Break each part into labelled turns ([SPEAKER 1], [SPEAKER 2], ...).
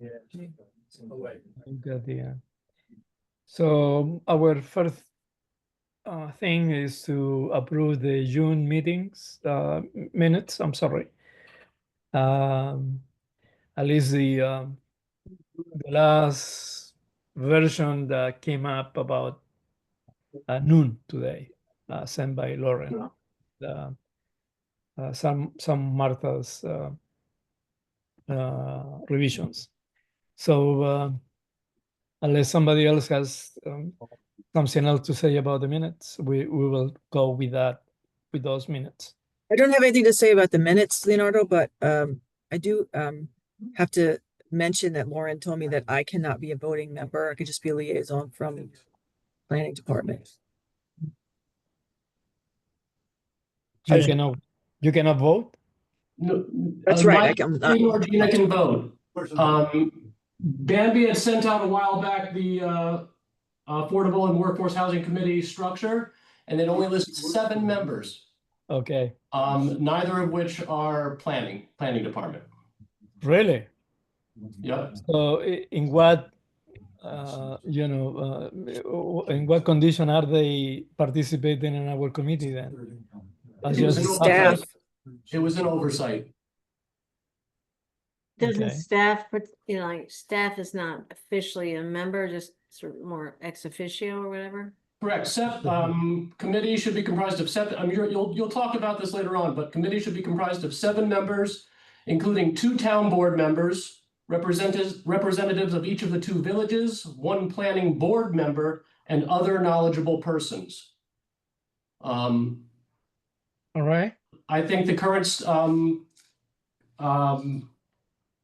[SPEAKER 1] Got the, so our first thing is to approve the June meetings minutes. I'm sorry. At least the last version that came up about noon today, sent by Lauren. Some Martha's revisions. So unless somebody else has something else to say about the minutes, we will go with that, with those minutes.
[SPEAKER 2] I don't have anything to say about the minutes, Leonardo, but I do have to mention that Lauren told me that I cannot be a voting member. I could just be a liaison from planning department.
[SPEAKER 1] You cannot vote?
[SPEAKER 3] No,
[SPEAKER 2] That's right.
[SPEAKER 3] Mike or Gina can vote. Bambi had sent out a while back the Affordable and Workforce Housing Committee structure, and it only lists 7 members.
[SPEAKER 1] Okay.
[SPEAKER 3] Neither of which are planning department.
[SPEAKER 1] Really?
[SPEAKER 3] Yep.
[SPEAKER 1] So in what in what condition are they participating in our committee then?
[SPEAKER 2] Staff.
[SPEAKER 3] It was an oversight.
[SPEAKER 4] Doesn't
[SPEAKER 1] Okay.
[SPEAKER 4] staff, like staff is not officially a member, just sort of more ex officio or whatever?
[SPEAKER 3] Correct. Committee should be comprised of 7. You'll talk about this later on, but committee should be comprised of 7 members, including 2 town board members, representatives of each of the 2 villages, 1 planning board member, and other knowledgeable persons.
[SPEAKER 1] All right.
[SPEAKER 3] I think the current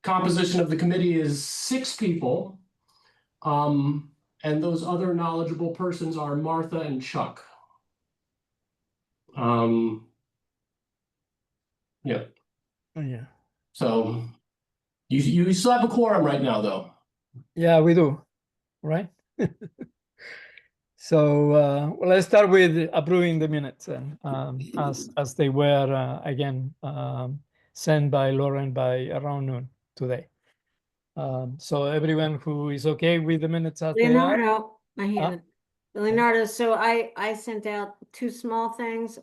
[SPEAKER 3] composition of the committee is 6 people. And those other knowledgeable persons are Martha and Chuck. Yeah.
[SPEAKER 1] Oh, yeah.
[SPEAKER 3] So you still have a quorum right now, though.
[SPEAKER 1] Yeah, we do. Right. So well, let's start with approving the minutes and as they were again sent by Lauren by around noon today. So everyone who is okay with the minutes as they are?
[SPEAKER 4] Leonardo, Leonardo, so I sent out 2 small things.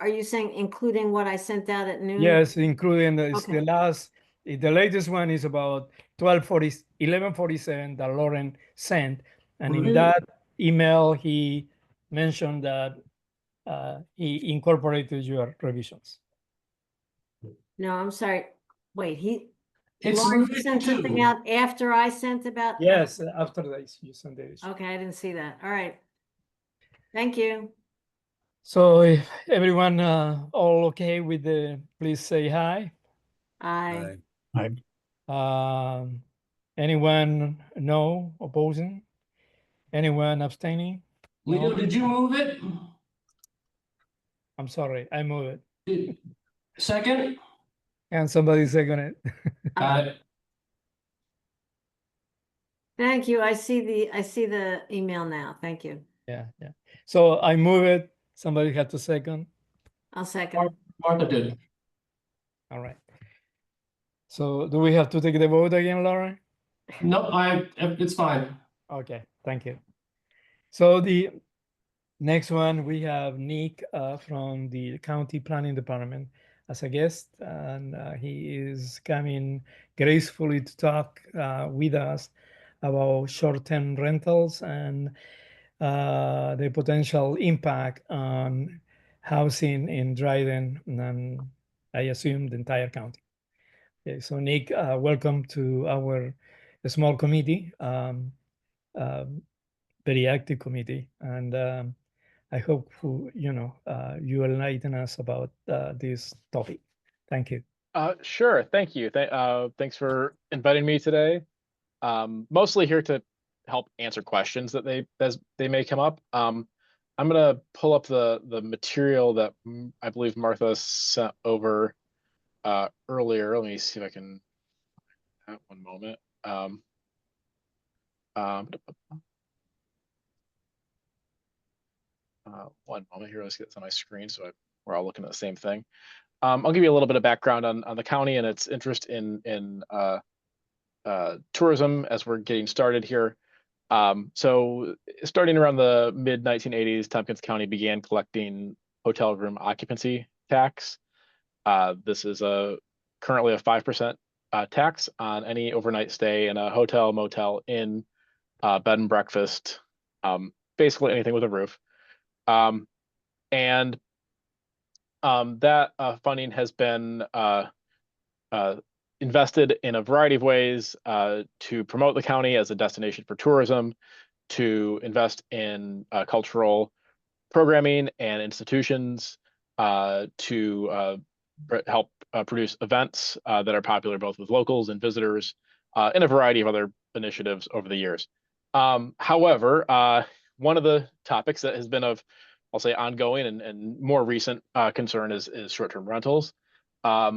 [SPEAKER 4] Are you saying including what I sent out at noon?
[SPEAKER 1] Yes, including the
[SPEAKER 4] Okay.
[SPEAKER 1] the latest one is about 11:47 that Lauren sent, and in that email he mentioned that he incorporated your revisions.
[SPEAKER 4] No, I'm sorry. Wait,
[SPEAKER 3] It's
[SPEAKER 4] Lauren
[SPEAKER 3] revision
[SPEAKER 4] sent something
[SPEAKER 3] 2.
[SPEAKER 4] out after I sent about?
[SPEAKER 1] Yes, after this you sent it.
[SPEAKER 4] Okay, I didn't see that. All right. Thank you.
[SPEAKER 1] So if everyone all okay with the, please say hi.
[SPEAKER 4] Aye.
[SPEAKER 1] Anyone no opposing? Anyone abstaining?
[SPEAKER 3] Leo, did you move it?
[SPEAKER 1] I'm sorry, I move it.
[SPEAKER 3] Second?
[SPEAKER 1] And somebody second it.
[SPEAKER 3] Got it.
[SPEAKER 4] Thank you. I see the email now. Thank you.
[SPEAKER 1] Yeah. So I move it. Somebody had to second.
[SPEAKER 4] I'll second.
[SPEAKER 3] Martha did.
[SPEAKER 1] All right. So do we have to take the vote again, Laura?
[SPEAKER 3] No, it's fine.
[SPEAKER 1] Okay, thank you. So the next one, we have Nick from the County Planning Department as a guest, and he is coming gracefully to talk with us about short-term rentals and the potential impact on housing in Dryden, and I assume the entire county. Okay, so Nick, welcome to our small committee, very active committee, and I hope you enlighten us about this topic. Thank you.
[SPEAKER 5] Sure, thank you. Thanks for inviting me today. Mostly here to help answer questions that they may come up. I'm gonna pull up the material that I believe Martha sent over earlier. Let me see if I can. One moment. One moment here. Let's get this on my screen so we're all looking at the same thing. I'll give you a little bit of background on the county and its interest in tourism as we're getting started here. So starting around the mid 1980s, Tompkins County began collecting hotel room occupancy tax. This is currently a 5% tax on any overnight stay in a hotel, motel, inn, bed and breakfast, basically anything with a roof. And that funding has been invested in a variety of ways to promote the county as a destination for tourism, to invest in cultural programming and institutions, to help produce events that are popular both with locals and visitors, and a variety of other initiatives over the years. However, one of the topics that has been of, I'll say, ongoing and more recent concern is short-term rentals. The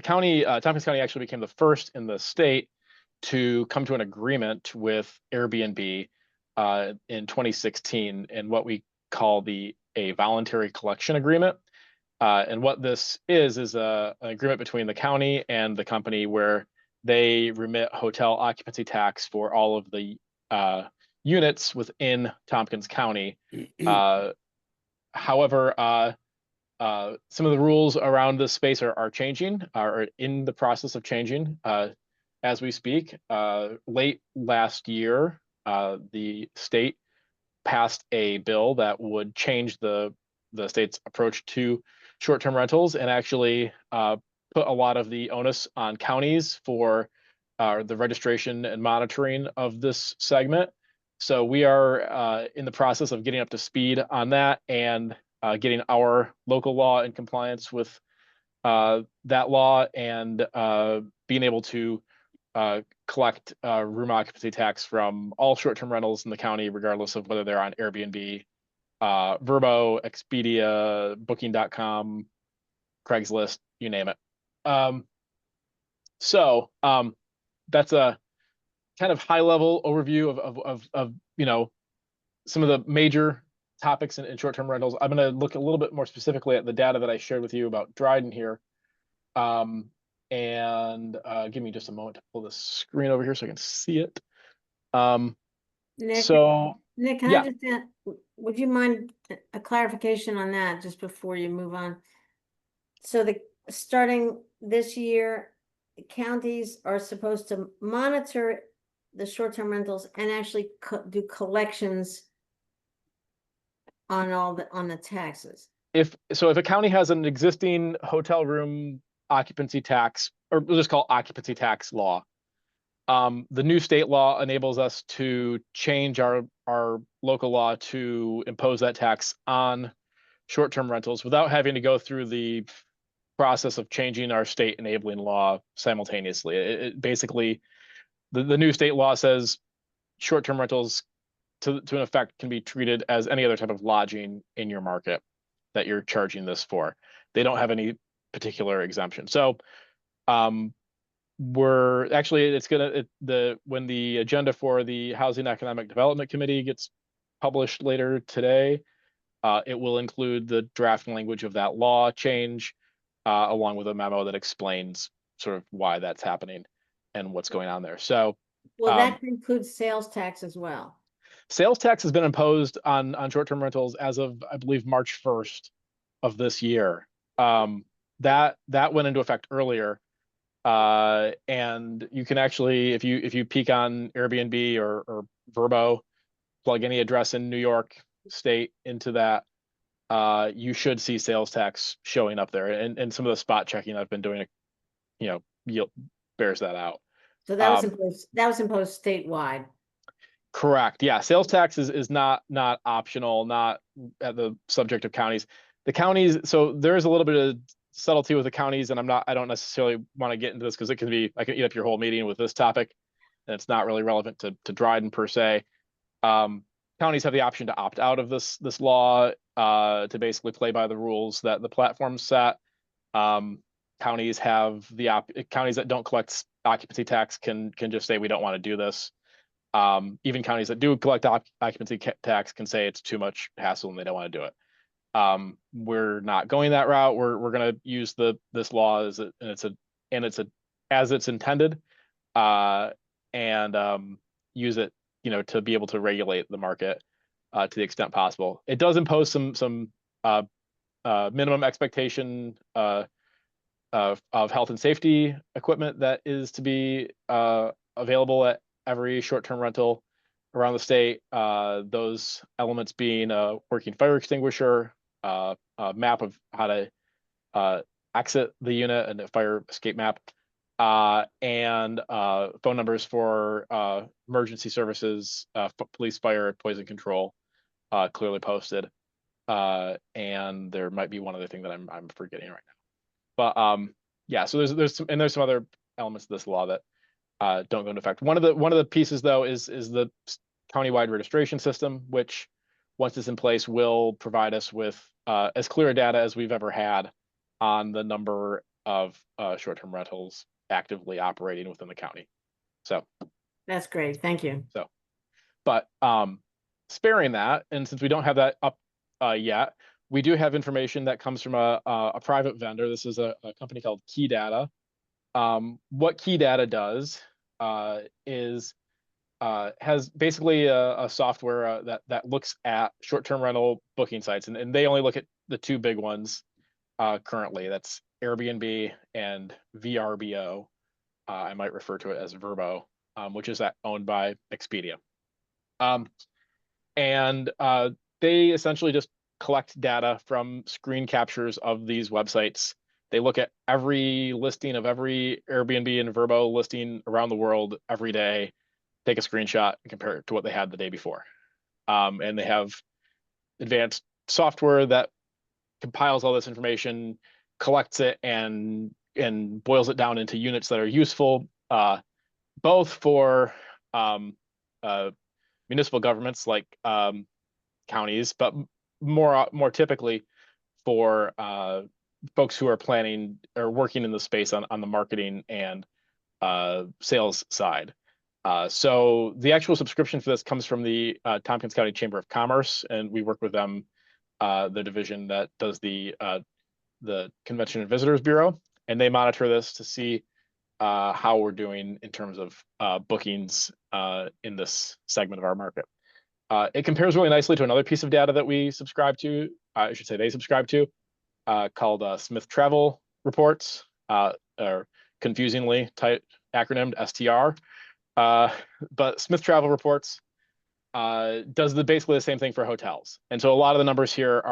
[SPEAKER 5] county, Tompkins County, actually became the first in the state to come to an agreement with Airbnb in 2016 in what we call a voluntary collection agreement. And what this is an agreement between the county and the company where they remit hotel occupancy tax for all of the units within Tompkins County. However, some of the rules around this space are changing, are in the process of changing as we speak. Late last year, the state passed a bill that would change the state's approach to short-term rentals and actually put a lot of the onus on counties for the registration and monitoring of this segment. So we are in the process of getting up to speed on that and getting our local law in compliance with that law and being able to collect room occupancy tax from all short-term rentals in the county, regardless of whether they're on Airbnb, Vrbo, Expedia, Booking.com, Craigslist, you name it. So that's a kind of high-level overview of some of the major topics in short-term rentals. I'm going to look a little bit more specifically at the data that I shared with you about Dryden here. And give me just a moment to pull the screen over here so I can see it.
[SPEAKER 4] Nick,
[SPEAKER 5] So
[SPEAKER 4] Nick, can
[SPEAKER 5] yeah.
[SPEAKER 4] I just, would you mind a clarification on that just before you move on? So starting this year, counties are supposed to monitor the short-term rentals and actually do collections on on the taxes.
[SPEAKER 5] If a county has an existing hotel room occupancy tax, or we'll just call occupancy tax law, the new state law enables us to change our local law to impose that tax on short-term rentals without having to go through the process of changing our state enabling law simultaneously. It basically, the new state law says short-term rentals to an effect can be treated as any other type of lodging in your market that you're charging this for. They don't have any particular exemption. So we're actually, when the agenda for the Housing Economic Development Committee gets published later today, it will include the draft language of that law change, along with a memo that explains sort of why that's happening and what's going on there. So
[SPEAKER 4] Well, that includes sales tax as well.
[SPEAKER 5] Sales tax has been imposed on short-term rentals as of, I believe, March 1st of this year. That went into effect earlier. And you can actually, if you peek on Airbnb or Vrbo, plug any address in New York State into that, you should see sales tax showing up there. And some of the spot checking I've been doing, bears that out.
[SPEAKER 4] So that was imposed statewide.
[SPEAKER 5] Correct. Yeah. Sales tax is not optional, not at the subject of counties. The counties, so there's a little bit of subtlety with the counties, and I don't necessarily want to get into this because I can eat up your whole meeting with this topic, and it's not really relevant to Dryden per se. Counties have the option to opt out of this law, to basically play by the rules that the platform set. Counties that don't collect occupancy tax can just say we don't want to do this. Even counties that do collect occupancy tax can say it's too much hassle and they don't want to do it. We're not going that route. We're going to use this law and it's a and as it's intended, and use it, to be able to regulate the market to the extent possible. It does impose some minimum expectation of health and safety equipment that is to be available at every short-term rental around the state. Those elements being a working fire extinguisher, a map of how to exit the unit, and a fire escape map, and phone numbers for emergency services, police, fire, poison control, clearly posted. And there might be one other thing that I'm forgetting right now. But yeah, so there's some other elements of this law that don't go into effect. One of the pieces, though, is the countywide registration system, which, once it's in place, will provide us with as clear data as we've ever had on the number of short-term rentals actively operating within the county. So
[SPEAKER 4] That's great. Thank you.
[SPEAKER 5] but sparing that, and since we don't have that up yet, we do have information that comes from a private vendor. This is a company called Key Data. What Key Data does is has basically a software that looks at short-term rental booking sites, and they only look at the two big ones currently. That's Airbnb and VRBO. I might refer to it as Vrbo, which is owned by Expedia. And they essentially just collect data from screen captures of these websites. They look at every listing of every Airbnb and Vrbo listing around the world every day, take a screenshot and compare it to what they had the day before. And they have advanced software that compiles all this information, collects it, and boils it down into units that are useful, both for municipal governments like counties, but more typically for folks who are planning or working in the space on the marketing and sales side. So the actual subscription for this comes from the Tompkins County Chamber of Commerce, and we work with them, the division that does the Convention and Visitors Bureau, and they monitor this to see how we're doing in terms of bookings in this segment of our market. It compares really nicely to another piece of data that we subscribe to, I should say they subscribe to, called Smith Travel Reports, or confusingly acronymed STR. But Smith Travel Reports does basically the same thing for hotels. And so a lot of the numbers here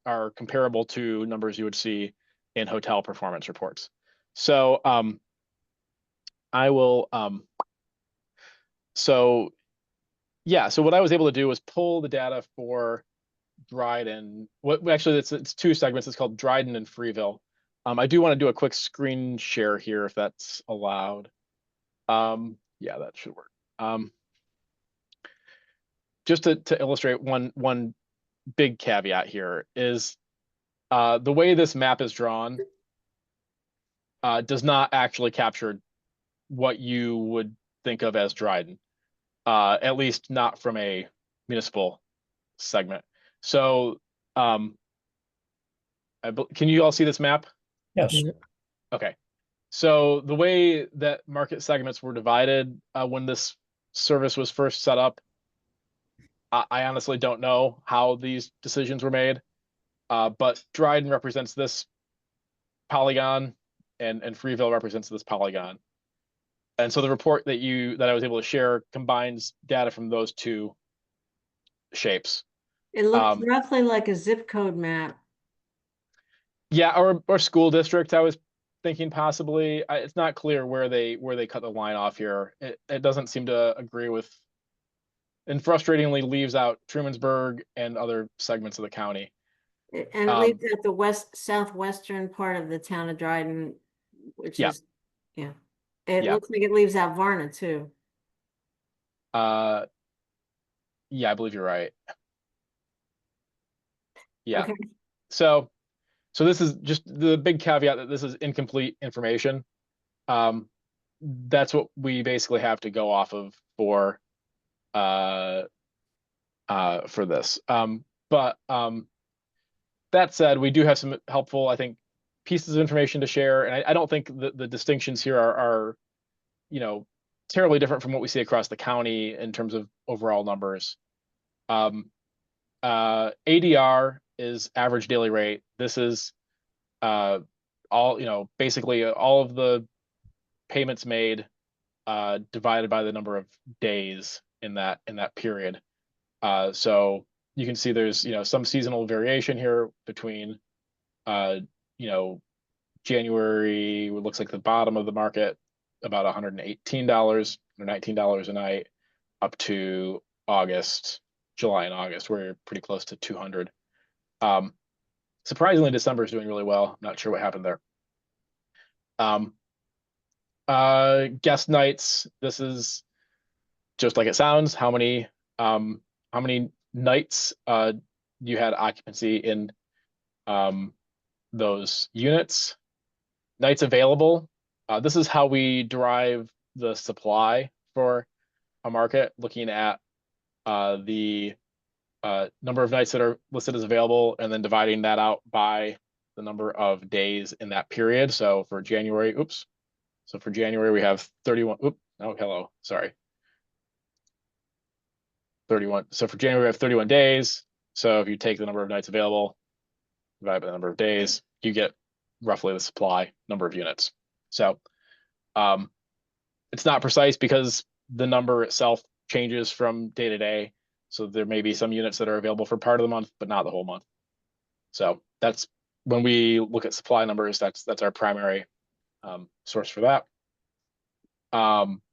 [SPEAKER 5] are comparable to numbers you would see in hotel performance reports. So I will, so what I was able to do was pull the data for Dryden. Actually, it's two segments. It's called Dryden and Freeville. I do want to do a quick screen share here if that's allowed. Yeah, that should work. Just to illustrate one big caveat here is the way this map is drawn does not actually capture what you would think of as Dryden, at least not from a municipal segment. So can you all see this map?
[SPEAKER 6] Yes.
[SPEAKER 5] Okay. So the way that market segments were divided when this service was first set up, I honestly don't know how these decisions were made, but Dryden represents this polygon and Freeville represents this polygon. And so the report that I was able to share combines data from those two shapes.
[SPEAKER 4] It looks roughly like a zip code map.
[SPEAKER 5] Yeah, or school district, I was thinking possibly. It's not clear where they cut the line off here. It doesn't seem to agree with, and frustratingly leaves out Trumansburg and other segments of the county.
[SPEAKER 4] And it leaves out the southwestern part of the town of Dryden, which is, yeah. It looks like it leaves out Varna too.
[SPEAKER 5] Yeah, I believe you're right. Yeah.
[SPEAKER 4] Okay.
[SPEAKER 5] So this is just the big caveat that this is incomplete information. That's what we basically have to go off of for this. But that said, we do have some helpful, I think, pieces of information to share, and I don't think the distinctions here are, you know, terribly different from what we see across the county in terms of overall numbers. ADR is average daily rate. This is all, you know, basically all of the payments made divided by the number of days in that period. So you can see there's, you know, some seasonal variation here between you know, January looks like the bottom of the market, about $118 or $19 a night, up to August, July and August, where you're pretty close to 200. Surprisingly, December is doing really well. I'm not sure what happened there. Guest nights. This is just like it sounds. How many nights you had occupancy in those units? Nights available. This is how we derive the supply for a market, looking at the number of nights that are listed as available and then dividing that out by the number of days in that period. So for January, so for January we have 31. Sorry. 31. So for January we have 31 days. So if you take the number of nights available, divide by the number of days, you get roughly the supply number of units. So it's not precise because the number itself changes from day to day. So there may be some units that are available for part of the month, but not the whole month. So that's when we look at supply numbers, that's our primary source for that.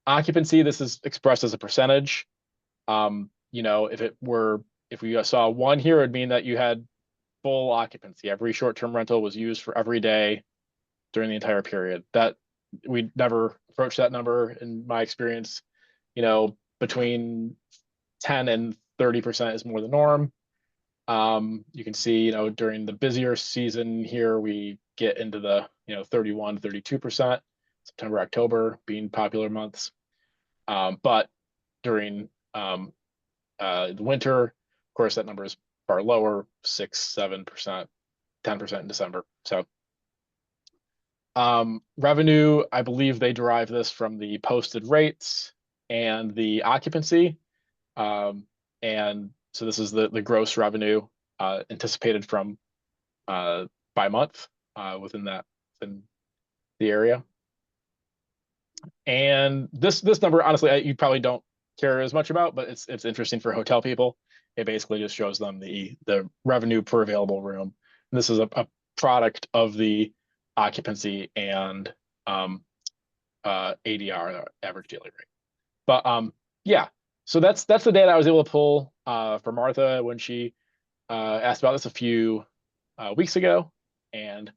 [SPEAKER 5] Occupancy, this is expressed as a percentage. You know, if we saw 1 here, it'd mean that you had full occupancy. Every short-term rental was used for every day during the entire period. That we never approached that number in my experience. You know, between 10 and 30% is more the norm. You can see, you know, during the busier season here, we get into the, you know, 31, 32%, September, October being popular months. But during the winter, of course, that number is far lower, 6, 7%, 10% in December. So revenue, I believe they derive this from the posted rates and the occupancy. And so this is the gross revenue anticipated from by month within the area. And this number, honestly, you probably don't care as much about, but it's interesting for hotel people. It basically just shows them the revenue per available room. And this is a product of the occupancy and ADR, average daily rate. But yeah, so that's the data I was able to pull for Martha when she asked about this a few weeks ago. And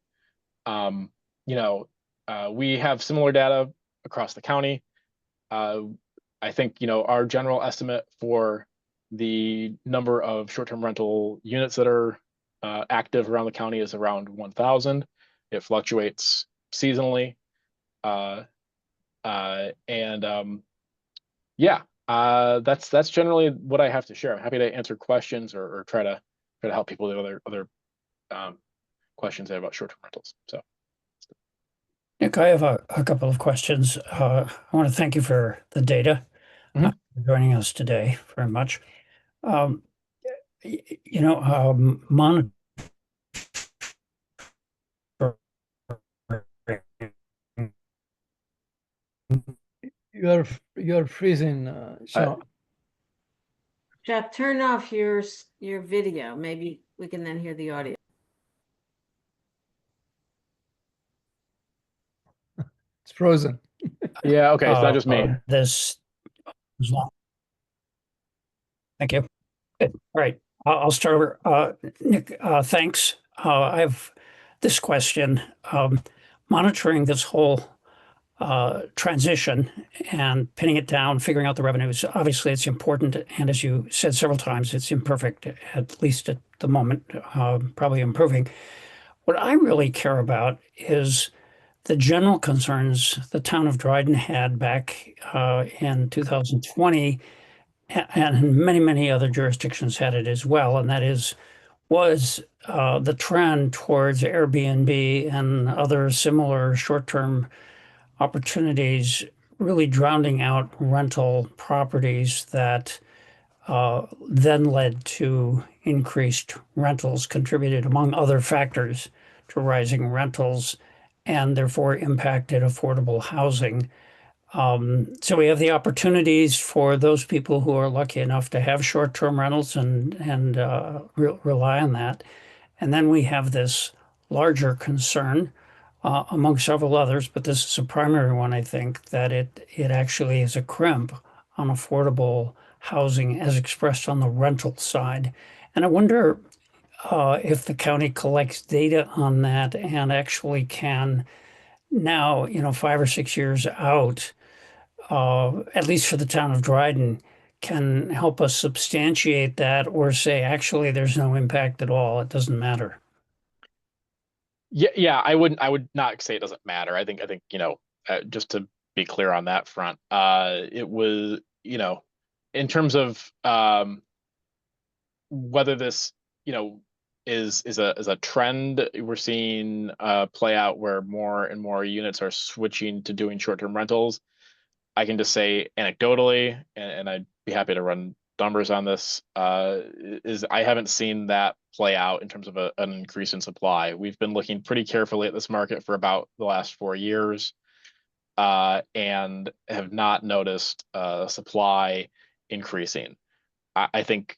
[SPEAKER 5] you know, we have similar data across the county. I think, you know, our general estimate for the number of short-term rental units that are active around the county is around 1,000. It fluctuates seasonally. Yeah, that's generally what I have to share. I'm happy to answer questions or try to help people with other questions they have about short-term rentals. So,
[SPEAKER 6] Nick, I have a couple of questions. I want to thank you for the data, for joining us today very much. You know, monitoring.
[SPEAKER 1] You're freezing, Sean.
[SPEAKER 4] Jeff, turn off your video. Maybe we can then hear the audio.
[SPEAKER 1] It's frozen.
[SPEAKER 5] yeah, okay, it's not just me.
[SPEAKER 6] This is long. Thank you. Good. All right, I'll start over. Nick, thanks. I have this question. Monitoring this whole transition and pinning it down, figuring out the revenues. Obviously, it's important, and as you said several times, it's imperfect, at least at the moment, probably improving. What I really care about is the general concerns the town of Dryden had back in 2020, and many, many other jurisdictions had it as well, and that is was the trend towards Airbnb and other similar short-term opportunities really drowning out rental properties that then led to increased rentals, contributed, among other factors, to rising rentals and therefore impacted affordable housing. So we have the opportunities for those people who are lucky enough to have short-term rentals and rely on that. And then we have this larger concern, among several others, but this is a primary one, I think, that it actually is a crimp on affordable housing as expressed on the rental side. And I wonder if the county collects data on that and actually can now, 5 or 6 years out, at least for the town of Dryden, can help us substantiate that or say, actually, there's no impact at all. It doesn't matter.
[SPEAKER 5] Yeah, I would not say it doesn't matter. I think, just to be clear on that front, it was, in terms of whether this, is a trend we're seeing play out where more and more units are switching to doing short-term rentals. I can just say anecdotally, and I'd be happy to run numbers on this, is I haven't seen that play out in terms of an increase in supply. We've been looking pretty carefully at this market for about the last 4 years, and have not noticed supply increasing. I think,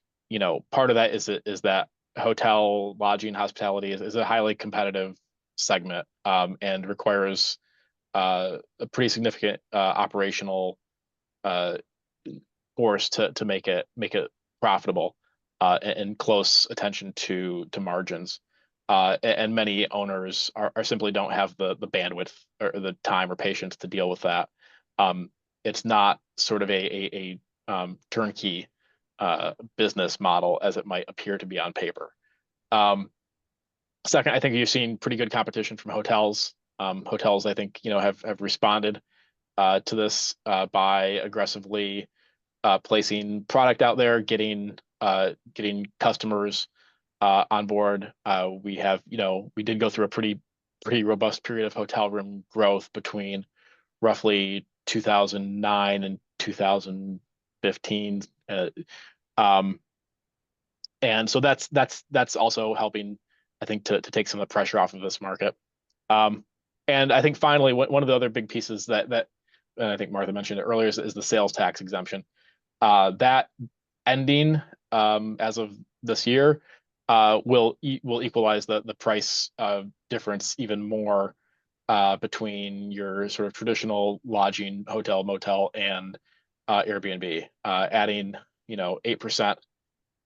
[SPEAKER 5] part of that is that hotel, lodging, hospitality is a highly competitive segment, and requires a pretty significant operational force to make it profitable, and close attention to margins. And many owners are simply don't have the bandwidth or the time or patience to deal with that. It's not sort of a turnkey business model as it might appear to be on paper. Second, I think you've seen pretty good competition from hotels. Hotels, I think, have responded to this by aggressively placing product out there, getting customers on board. We did go through a pretty robust period of hotel room growth between roughly 2009 and 2015. And so that's also helping, I think, to take some of the pressure off of this market. And I think finally, one of the other big pieces that and I think Martha mentioned it earlier is the sales tax exemption. That ending as of this year will equalize the price difference even more between your sort of traditional lodging, hotel, motel, and Airbnb. Adding 8%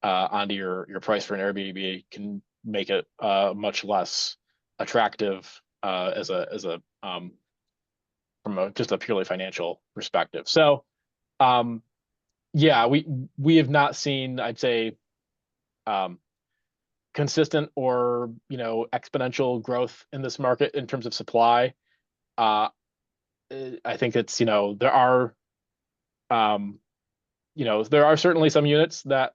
[SPEAKER 5] onto your price for an Airbnb can make it much less attractive as a from just a purely financial perspective. So yeah, we have not seen, I'd say, consistent or exponential growth in this market in terms of supply. I think it's there are certainly some units that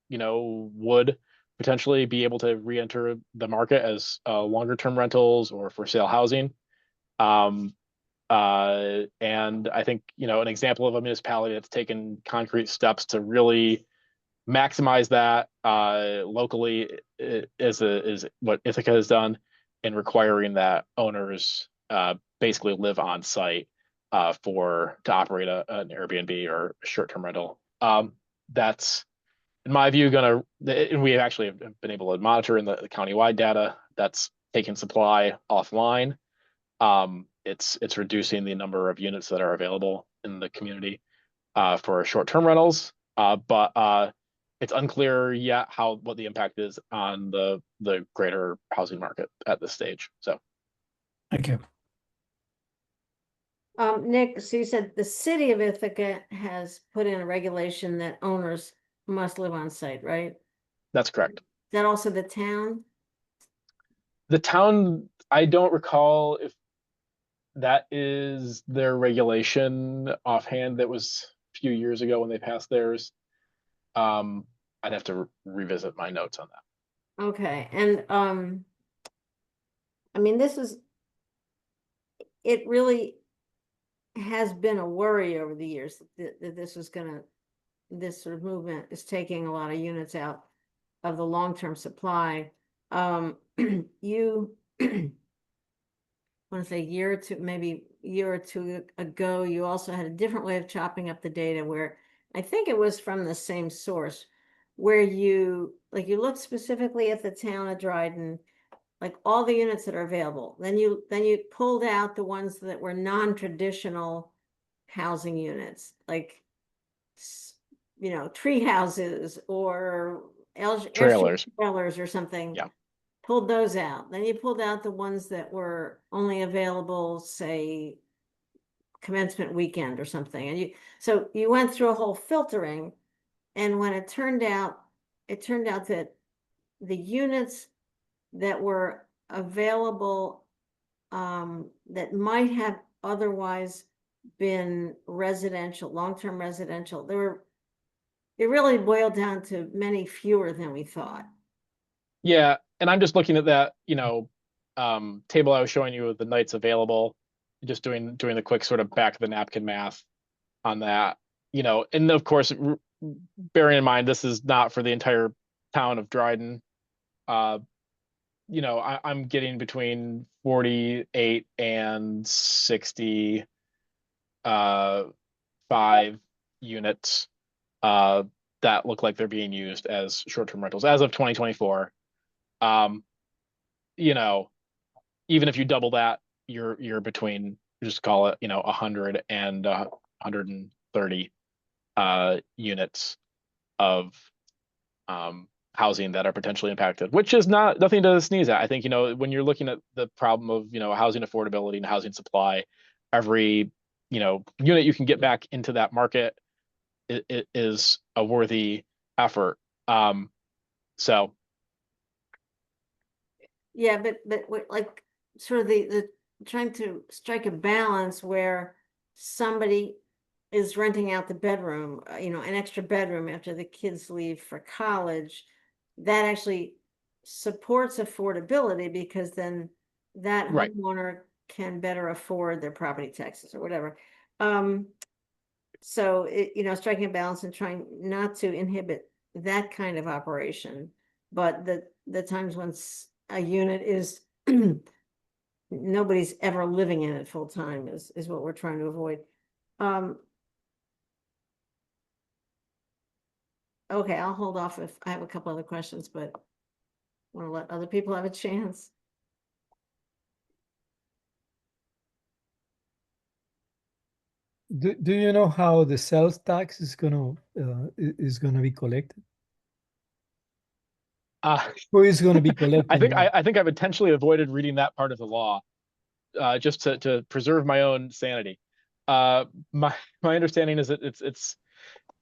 [SPEAKER 5] would potentially be able to re-enter the market as longer term rentals or for sale housing. And I think an example of a municipality that's taken concrete steps to really maximize that locally is what Ithaca has done in requiring that owners basically live on site to operate an Airbnb or a short-term rental. That's, in my view, and we actually have been able to monitor in the countywide data, that's taken supply offline. It's reducing the number of units that are available in the community for short-term rentals. But it's unclear yet what the impact is on the greater housing market at this stage. So,
[SPEAKER 6] Thank you.
[SPEAKER 4] Nick, so you said the city of Ithaca has put in a regulation that owners must live on site, right?
[SPEAKER 5] that's correct.
[SPEAKER 4] Is that also the town?
[SPEAKER 5] The town, I don't recall if that is their regulation offhand. That was a few years ago when they passed theirs. I'd have to revisit my notes on that.
[SPEAKER 4] Okay, and I mean, it really has been a worry over the years that this sort of movement is taking a lot of units out of the long-term supply. You want to say maybe a year or two ago, you also had a different way of chopping up the data where I think it was from the same source, where you looked specifically at the town of Dryden, like all the units that are available. Then you pulled out the ones that were non-traditional housing units, like tree houses or airstrip
[SPEAKER 5] Trailers.
[SPEAKER 4] trailers or something.
[SPEAKER 5] Yeah.
[SPEAKER 4] Pulled those out. Then you pulled out the ones that were only available, say, commencement weekend or something. And so you went through a whole filtering. And when it turned out that the units that were available, that might have otherwise been residential, long-term residential, it really boiled down to many fewer than we thought.
[SPEAKER 5] Yeah, and I'm just looking at that, table I was showing you with the nights available, just doing the quick sort of back of the napkin math on that, and of course, bearing in mind this is not for the entire town of Dryden. I'm getting between 48 and 65 units that look like they're being used as short-term rentals as of 2024. Even if you double that, you're between, just call it, 100 and 130 units of housing that are potentially impacted, which is nothing to sneeze at. I think, when you're looking at the problem of, housing affordability and housing supply, every, unit you can get back into that market it is a worthy effort. So
[SPEAKER 4] Yeah, but like sort of the trying to strike a balance where somebody is renting out the bedroom, an extra bedroom after the kids leave for college, that actually supports affordability because then that
[SPEAKER 5] right.
[SPEAKER 4] homeowner can better afford their property taxes or whatever. So striking a balance and trying not to inhibit that kind of operation, but the times when a unit is nobody's ever living in it full time is what we're trying to avoid. Okay, I'll hold off if I have a couple other questions, but want to let other people have a chance.
[SPEAKER 1] Do you know how the sales tax is gonna be collected? Who is gonna be collecting that?
[SPEAKER 5] I think I've intentionally avoided reading that part of the law, just to preserve my own sanity. My understanding is that it's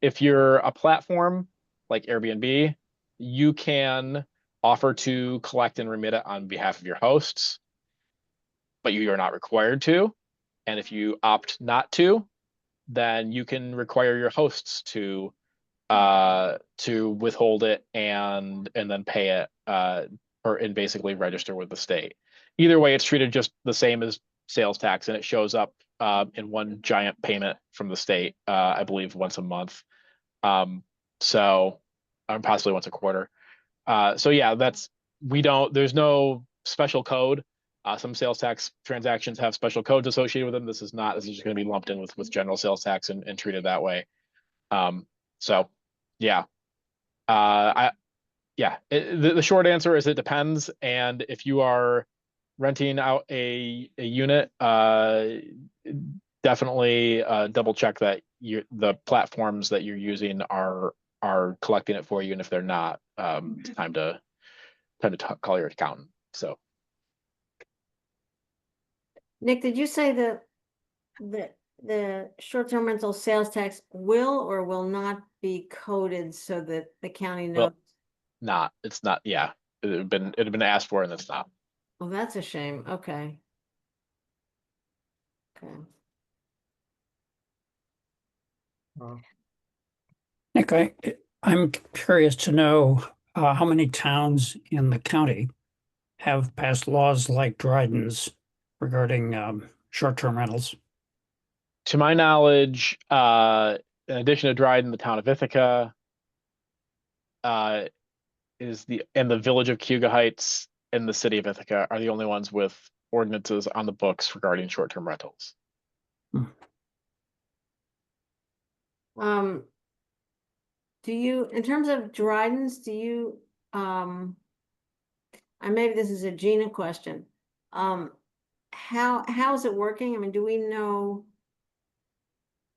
[SPEAKER 5] if you're a platform like Airbnb, you can offer to collect and remit it on behalf of your hosts, but you are not required to. And if you opt not to, then you can require your hosts to withhold it and then pay it, and basically register with the state. Either way, it's treated just the same as sales tax, and it shows up in one giant payment from the state, I believe once a month. So possibly once a quarter. So yeah, there's no special code. Some sales tax transactions have special codes associated with them. This is just going to be lumped in with general sales tax and treated that way. So yeah, the short answer is it depends. And if you are renting out a unit, definitely double check that the platforms that you're using are collecting it for you, and if they're not, it's time to call your accountant. So
[SPEAKER 4] Nick, did you say the short-term rental sales tax will or will not be coded so that the county knows?
[SPEAKER 5] Well, it's not. Yeah, it had been asked for, and it's not.
[SPEAKER 4] Well, that's a shame. Okay.
[SPEAKER 6] Nick, I'm curious to know how many towns in the county have passed laws like Dryden's regarding short-term rentals?
[SPEAKER 5] To my knowledge, in addition to Dryden, the town of Ithaca is the village of Cayuga Heights and the city of Ithaca are the only ones with ordinances on the books regarding short-term rentals.
[SPEAKER 4] Do you, in terms of Dryden's, do you, and maybe this is a Gina question. How is it working? I mean, do we know,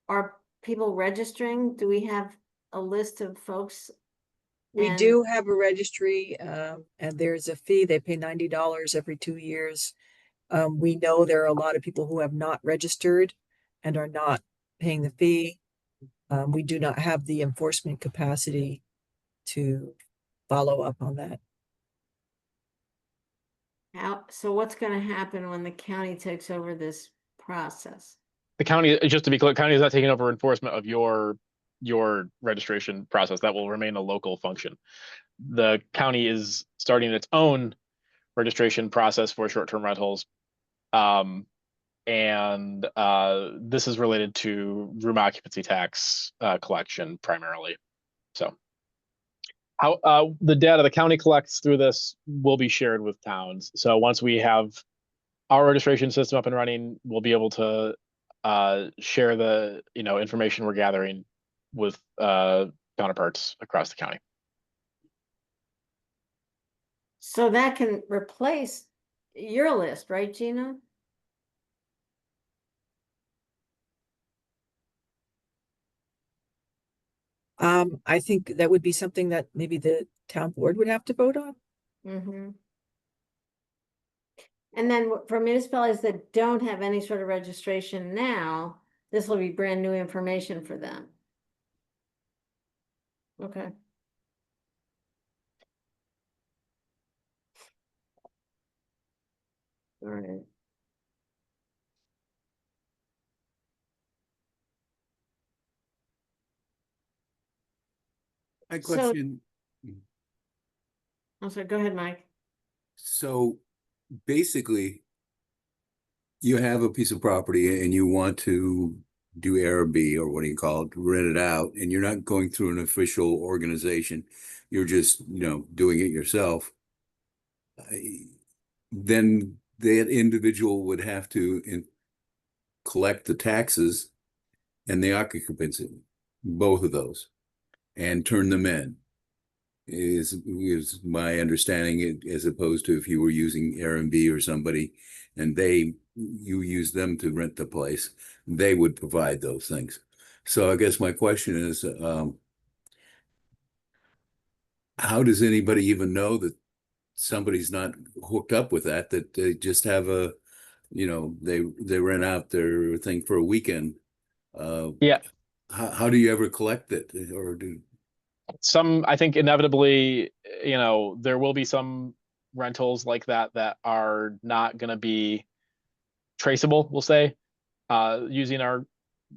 [SPEAKER 4] are people registering? Do we have a list of folks?
[SPEAKER 2] We
[SPEAKER 4] And-
[SPEAKER 2] do have a registry, and there's a fee. They pay $90 every 2 years. We know there are a lot of people who have not registered and are not paying the fee. We do not have the enforcement capacity to follow up on that.
[SPEAKER 4] So what's gonna happen when the county takes over this process?
[SPEAKER 5] The county, just to be clear, county is not taking over enforcement of your registration process. That will remain a local function. The county is starting its own registration process for short-term rentals. This is related to room occupancy tax collection primarily. So how the data the county collects through this will be shared with towns. So once we have our registration system up and running, we'll be able to share the information we're gathering with counterparts across the county.
[SPEAKER 4] So that can replace your list, right, Gina?
[SPEAKER 2] I think that would be something that maybe the town board would have to vote on.
[SPEAKER 4] Mm-hmm. And then for municipalities that don't have any sort of registration now, this will be brand new information for them. Okay. All right.
[SPEAKER 7] My
[SPEAKER 4] So-
[SPEAKER 7] question,
[SPEAKER 4] I'm sorry, go ahead, Mike.
[SPEAKER 7] so basically, you have a piece of property and you want to do Airbnb or what do you call it, rent it out, and you're not going through an official organization. You're just, doing it yourself. Then that individual would have to collect the taxes and the occupancy, both of those, and turn them in. Is my understanding it, as opposed to if you were using Airbnb or somebody and you use them to rent the place, they would provide those things. So I guess my question is, how does anybody even know that somebody's not hooked up with that they just have they rent out their thing for a weekend?
[SPEAKER 5] Yeah.
[SPEAKER 7] How do you ever collect it, or do?
[SPEAKER 5] I think inevitably, there will be some rentals like that are not going to be traceable, we'll say, using our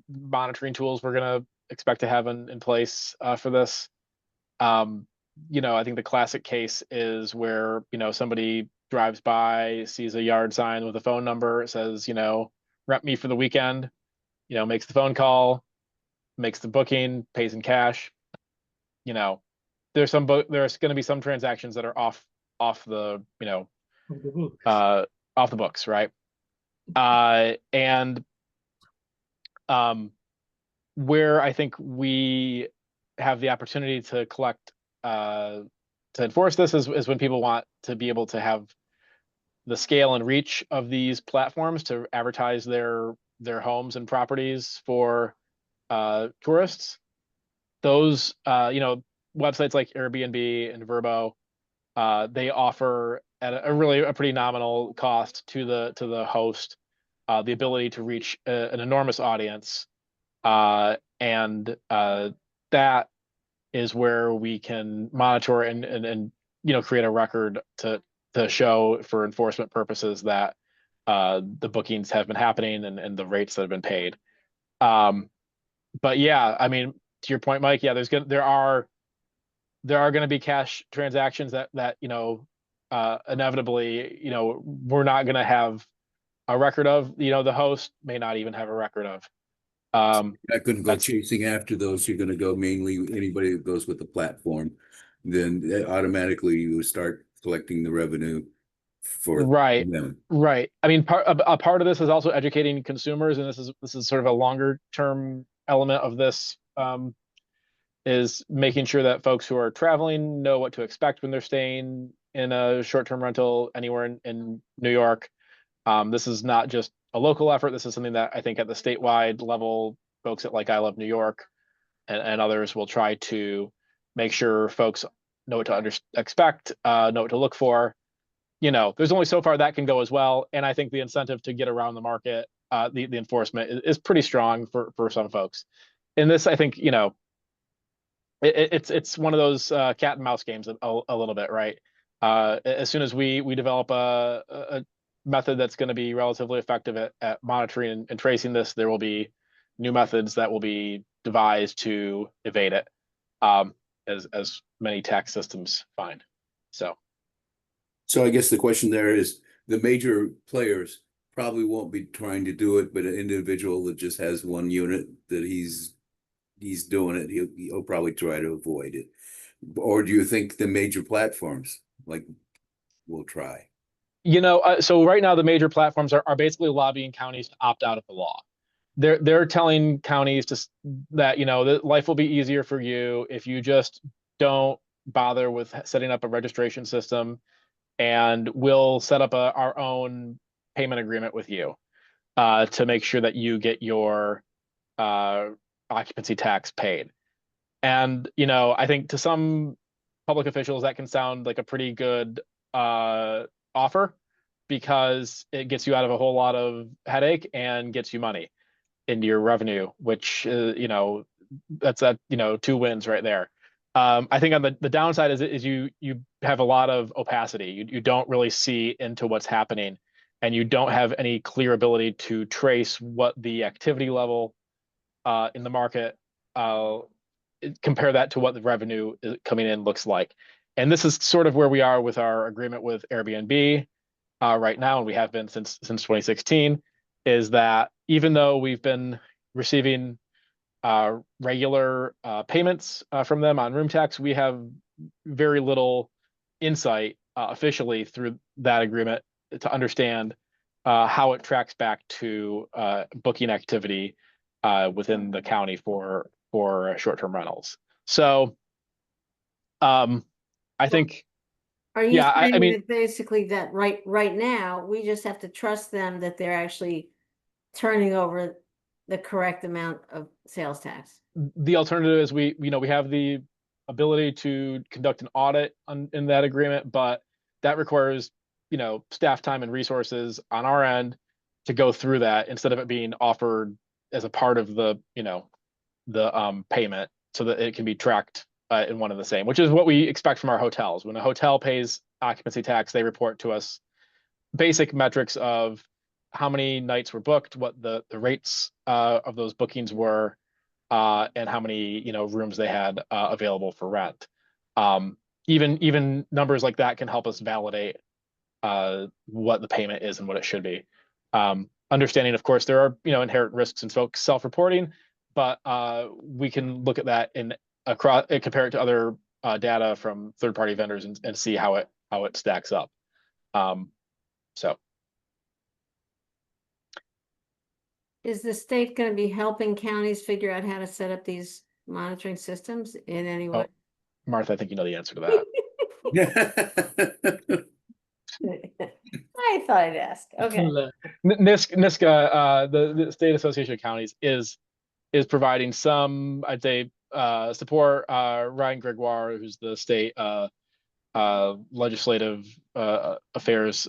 [SPEAKER 5] monitoring tools we're going to expect to have in place for this. I think the classic case is where, somebody drives by, sees a yard sign with a phone number, it says, rent me for the weekend, makes the phone call, makes the booking, pays in cash. There's going to be some transactions that are off the off the books, right? Where I think we have the opportunity to collect to enforce this is when people want to be able to have the scale and reach of these platforms to advertise their homes and properties for tourists. Those websites like Airbnb and Vrbo, they offer at a pretty nominal cost to the host the ability to reach an enormous audience, and that is where we can monitor and create a record to show for enforcement purposes that the bookings have been happening and the rates that have been paid. But yeah, I mean, to your point, Mike, yeah, there are there are going to be cash transactions that inevitably, we're not going to have a record of. The host may not even have a record of.
[SPEAKER 7] I couldn't go
[SPEAKER 5] That's-
[SPEAKER 7] chasing after those. You're gonna go mainly anybody that goes with the platform, then automatically you start collecting the revenue for
[SPEAKER 5] Right.
[SPEAKER 7] them.
[SPEAKER 5] Right. I mean, a part of this is also educating consumers, and this is sort of a longer term element of this. Is making sure that folks who are traveling know what to expect when they're staying in a short-term rental anywhere in New York. This is not just a local effort. This is something that I think at the statewide level, folks at Like I Love New York and others will try to make sure folks know what to expect, know what to look for. There's only so far that can go as well. And I think the incentive to get around the market, the enforcement is pretty strong for some folks. In this, I think, it's one of those cat and mouse games a little bit, right? As soon as we develop a method that's going to be relatively effective at monitoring and tracing this, there will be new methods that will be devised to evade it, as many tax systems find. So
[SPEAKER 7] I guess the question there is the major players probably won't be trying to do it, but an individual that just has one unit that he's doing it, he'll probably try to avoid it. Or do you think the major platforms will try?
[SPEAKER 5] So right now the major platforms are basically lobbying counties to opt out of the law. They're telling counties that that life will be easier for you if you just don't bother with setting up a registration system, and we'll set up our own payment agreement with you to make sure that you get your occupancy tax paid. And I think to some public officials that can sound like a pretty good offer, because it gets you out of a whole lot of headache and gets you money into your revenue, which that's two wins right there. I think on the downside is you have a lot of opacity. You don't really see into what's happening, and you don't have any clear ability to trace what the activity level in the market, compare that to what the revenue coming in looks like. And this is sort of where we are with our agreement with Airbnb right now, and we have been since 2016, is that even though we've been receiving regular payments from them on room tax, we have very little insight officially through that agreement to understand how it tracks back to booking activity within the county for short-term rentals. So I think,
[SPEAKER 4] Are you
[SPEAKER 5] yeah,
[SPEAKER 4] saying
[SPEAKER 5] I mean,
[SPEAKER 4] that basically that right now, we just have to trust them that they're actually turning over the correct amount of sales tax?
[SPEAKER 5] the alternative is we have the ability to conduct an audit in that agreement, but that requires staff time and resources on our end to go through that, instead of it being offered as a part of the payment, so that it can be tracked in one and the same, which is what we expect from our hotels. When a hotel pays occupancy tax, they report to us basic metrics of how many nights were booked, what the rates of those bookings were, and how many rooms they had available for rent. Even numbers like that can help us validate what the payment is and what it should be. Understanding, of course, there are inherent risks in folks self-reporting, but we can look at that and compare it to other data from third-party vendors and see how it stacks up. So.
[SPEAKER 4] Is the state going to be helping counties figure out how to set up these monitoring systems in any way?
[SPEAKER 5] Martha, I think you know the answer to that.
[SPEAKER 4] I thought I'd ask. Okay.
[SPEAKER 5] NISCA, the State Association of Counties, is providing some, I'd say, support. Ryan Gregoire, who's the state legislative affairs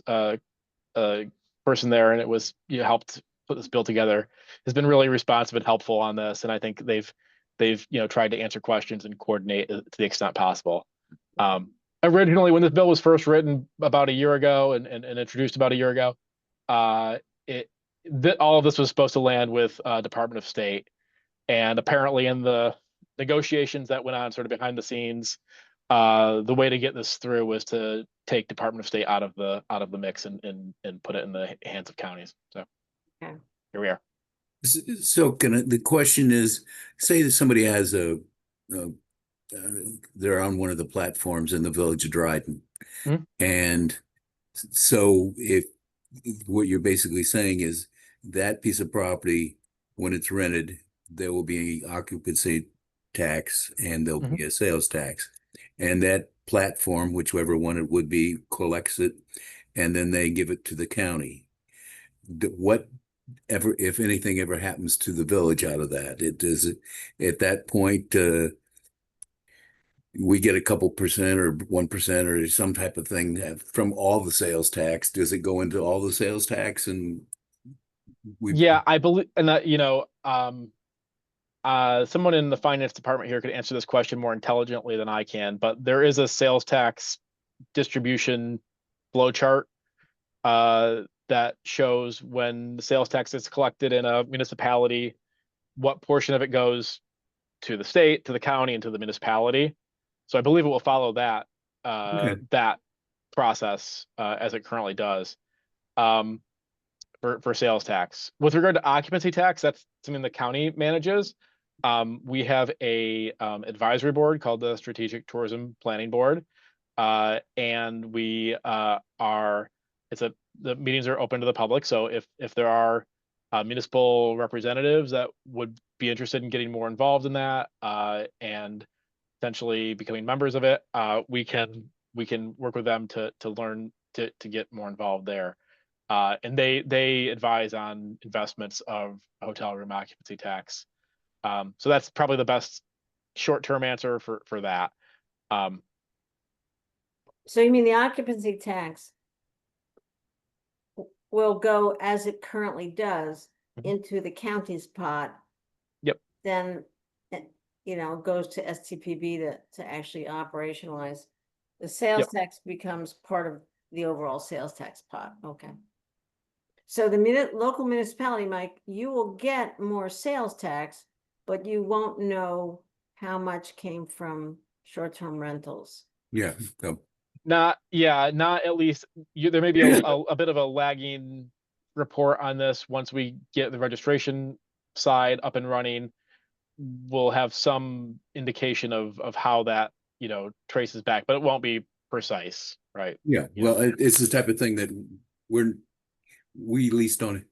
[SPEAKER 5] person there, and it was helped put this bill together, has been really responsive and helpful on this, and I think they've tried to answer questions and coordinate to the extent possible. Originally, when this bill was first written about a year ago and introduced about a year ago, all of this was supposed to land with Department of State, and apparently in the negotiations that went on sort of behind the scenes the way to get this through was to take Department of State out of the mix and put it in the hands of counties. So
[SPEAKER 4] Okay.
[SPEAKER 5] here we are.
[SPEAKER 7] So the question is, say that somebody has they're on one of the platforms in the village of Dryden.
[SPEAKER 5] Mhm.
[SPEAKER 7] And so if what you're basically saying is that piece of property, when it's rented, there will be occupancy tax and there'll be a sales tax. And that platform, whichever one it would be, collects it, and then they give it to the county. Whatever, if anything ever happens to the village out of that, at that point, we get a couple percent or 1% or some type of thing from all the sales tax. Does it go into all the sales tax? And
[SPEAKER 5] Yeah, I believe, and that, someone in the finance department here could answer this question more intelligently than I can, but there is a sales tax distribution flow chart that shows when the sales tax is collected in a municipality, what portion of it goes to the state, to the county, and to the municipality. So I believe it will follow that that process as it currently does for sales tax. With regard to occupancy tax, that's something the county manages. We have a advisory board called the Strategic Tourism Planning Board, and we the meetings are open to the public. So if there are municipal representatives that would be interested in getting more involved in that and potentially becoming members of it, we can work with them to learn to get more involved there. And they advise on investments of hotel room occupancy tax. So that's probably the best short-term answer for that.
[SPEAKER 4] So you mean the occupancy tax will go, as it currently does, into the county's pot?
[SPEAKER 5] Yep.
[SPEAKER 4] Then it, goes to STPB to actually operationalize. The sales tax becomes part of the overall sales tax pot. Okay. So the local municipality, Mike, you will get more sales tax, but you won't know how much came from short-term rentals.
[SPEAKER 7] Yeah.
[SPEAKER 5] Not at least there may be a bit of a lagging report on this. Once we get the registration side up and running, we'll have some indication of how that traces back, but it won't be precise, right?
[SPEAKER 7] Yeah. Well, it's the type of thing that we leased on it.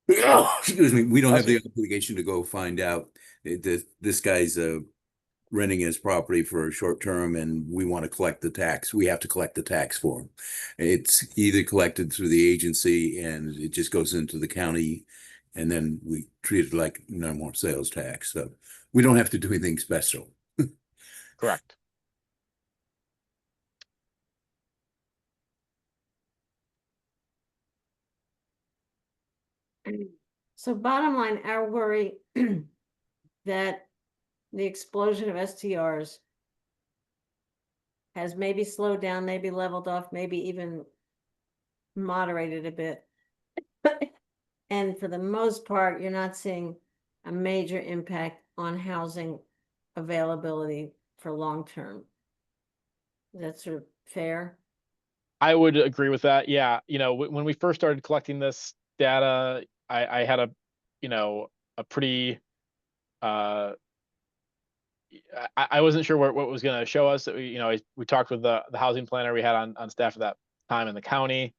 [SPEAKER 7] Excuse me. We don't have the obligation to go find out this guy's renting his property for a short term and we want to collect the tax. We have to collect the tax for him. It's either collected through the agency and it just goes into the county and then we treat it like normal sales tax. So we don't have to do anything special.
[SPEAKER 5] Correct.
[SPEAKER 4] So bottom line, our worry that the explosion of STRs has maybe slowed down, maybe leveled off, maybe even moderated a bit. And for the most part, you're not seeing a major impact on housing availability for long term. Is that sort of fair?
[SPEAKER 5] I would agree with that. Yeah. When we first started collecting this data, I had a pretty I wasn't sure what was going to show us. We talked with the housing planner we had on staff at that time in the county,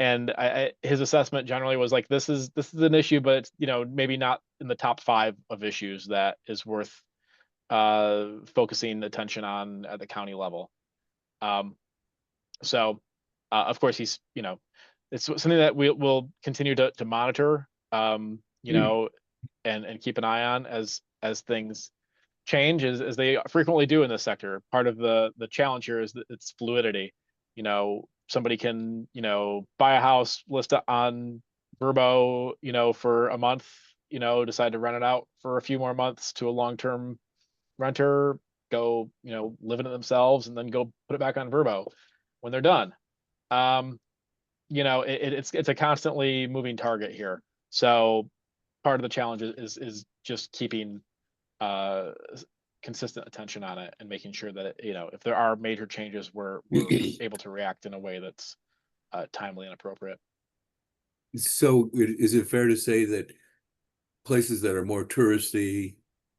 [SPEAKER 5] and his assessment generally was like, this is an issue, but it's maybe not in the top 5 of issues that is worth focusing attention on at the county level. So of course he's it's something that we'll continue to monitor and keep an eye on as things change as they frequently do in this sector. Part of the challenge here is that it's fluidity. Somebody can buy a house, list it on Vrbo for a month, decide to rent it out for a few more months to a long-term renter, go live in it themselves, and then go put it back on Vrbo when they're done. It's a constantly moving target here. So part of the challenge is just keeping consistent attention on it and making sure that, if there are major changes, we're able to react in a way that's timely and appropriate.
[SPEAKER 7] So is it fair to say that places that are more touristy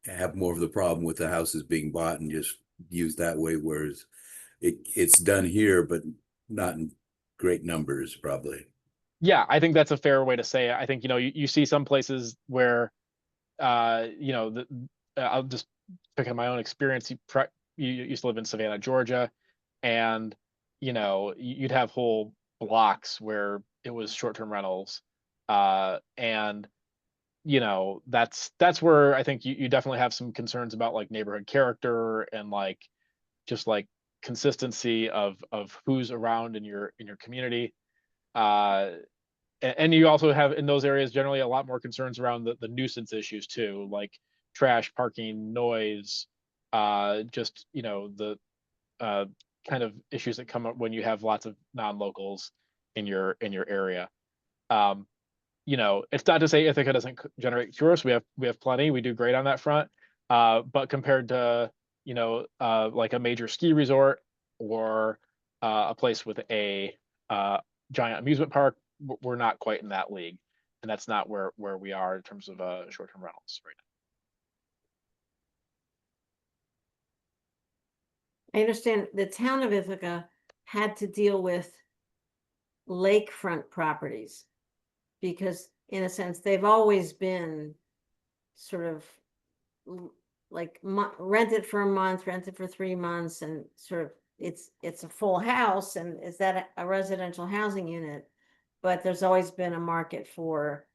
[SPEAKER 7] have more of the problem with the houses being bought and just used that way, whereas it's done here, but not in great numbers, probably?
[SPEAKER 5] Yeah, I think that's a fair way to say it. I think, you see some places where, I'll just pick on my own experience. You used to live in Savannah, Georgia, and, you'd have whole blocks where it was short-term rentals. And, that's where I think you definitely have some concerns about like neighborhood character and like, just like consistency of who's around in your community. And you also have in those areas generally a lot more concerns around the nuisance issues too, like trash, parking, noise, just the kind of issues that come up when you have lots of non-locals in your area. It's not to say Ithaca doesn't generate tourists. We have plenty. We do great on that front. But compared to like a major ski resort or a place with a giant amusement park, we're not quite in that league, and that's not where we are in terms of short-term rentals right now.
[SPEAKER 4] I understand the town of Ithaca had to deal with lakefront properties because in a sense, they've always been sort of like rented for a month, rented for 3 months, and sort of it's a full house, and is that a residential housing unit? But there's always been a market for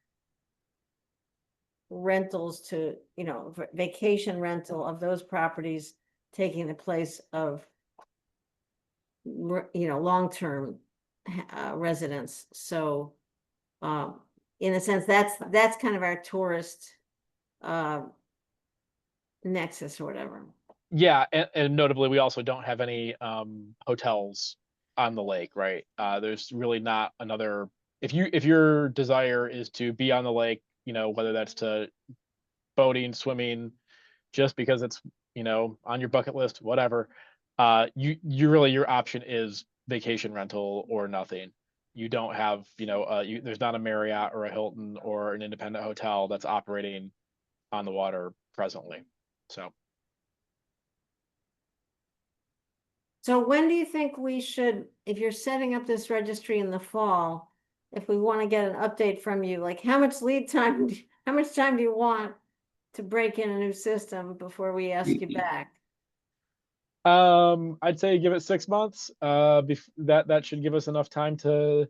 [SPEAKER 4] rentals to, vacation rental of those properties taking the place of, long-term residents. So, in a sense, that's kind of our tourist nexus or whatever.
[SPEAKER 5] Yeah, and notably, we also don't have any hotels on the lake, right? There's really not another. If your desire is to be on the lake, whether that's to boating, swimming, just because it's on your bucket list, whatever, your option is vacation rental or nothing. You don't have there's not a Marriott or a Hilton or an independent hotel that's operating on the water presently.
[SPEAKER 4] So when do you think we should, if you're setting up this registry in the fall, if we want to get an update from you, like how much lead time, how much time do you want to break in a new system before we ask you back?
[SPEAKER 5] I'd say give it 6 months. That should give us enough time to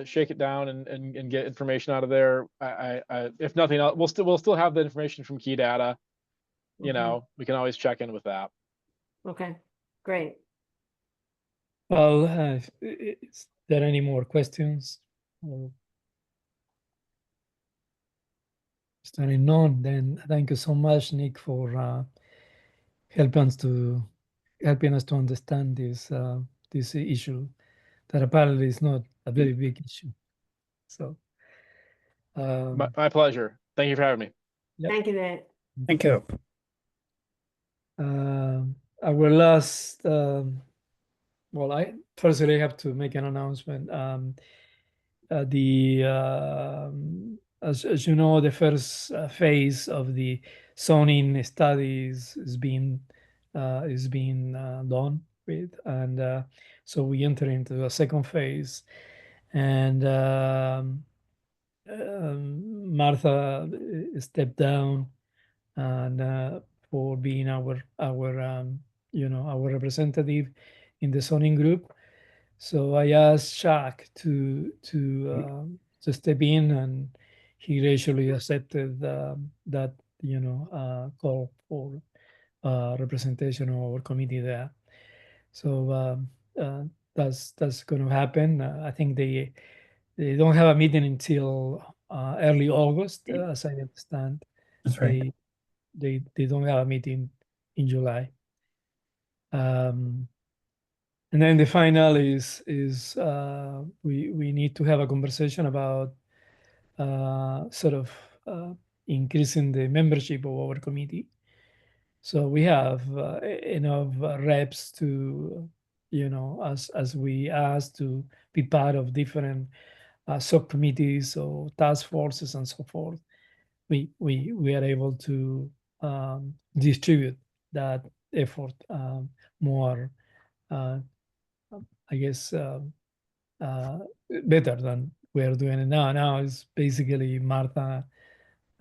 [SPEAKER 5] shake it down and get information out of there. I if nothing else, we'll still have the information from key data. We can always check in with that.
[SPEAKER 4] Okay, great.
[SPEAKER 1] Well, is there any more questions? Starting none, then thank you so much, Nick, for helping us to understand this issue that apparently is not a very big issue. So,
[SPEAKER 5] My pleasure. Thank you for having me.
[SPEAKER 1] Yep.
[SPEAKER 4] Thank you, Nate.
[SPEAKER 6] Thank you.
[SPEAKER 1] our last, well, I firstly have to make an announcement. As you know, the first phase of the zoning studies is being done with, and so we enter into a second phase, and Martha stepped down and for being our representative in the zoning group. So I asked Shaq to step in, and he graciously accepted that call for representation of our committee there. So that's going to happen. I think they don't have a meeting until early August, as I understand.
[SPEAKER 6] That's right.
[SPEAKER 1] They don't have a meeting in July. And then the final is we need to have a conversation about sort of increasing the membership of our committee. So we have enough reps to, as we ask to be part of different subcommittees or task forces and so forth, we are able to distribute that effort more, I guess, better than we are doing it now. Now it's basically Martha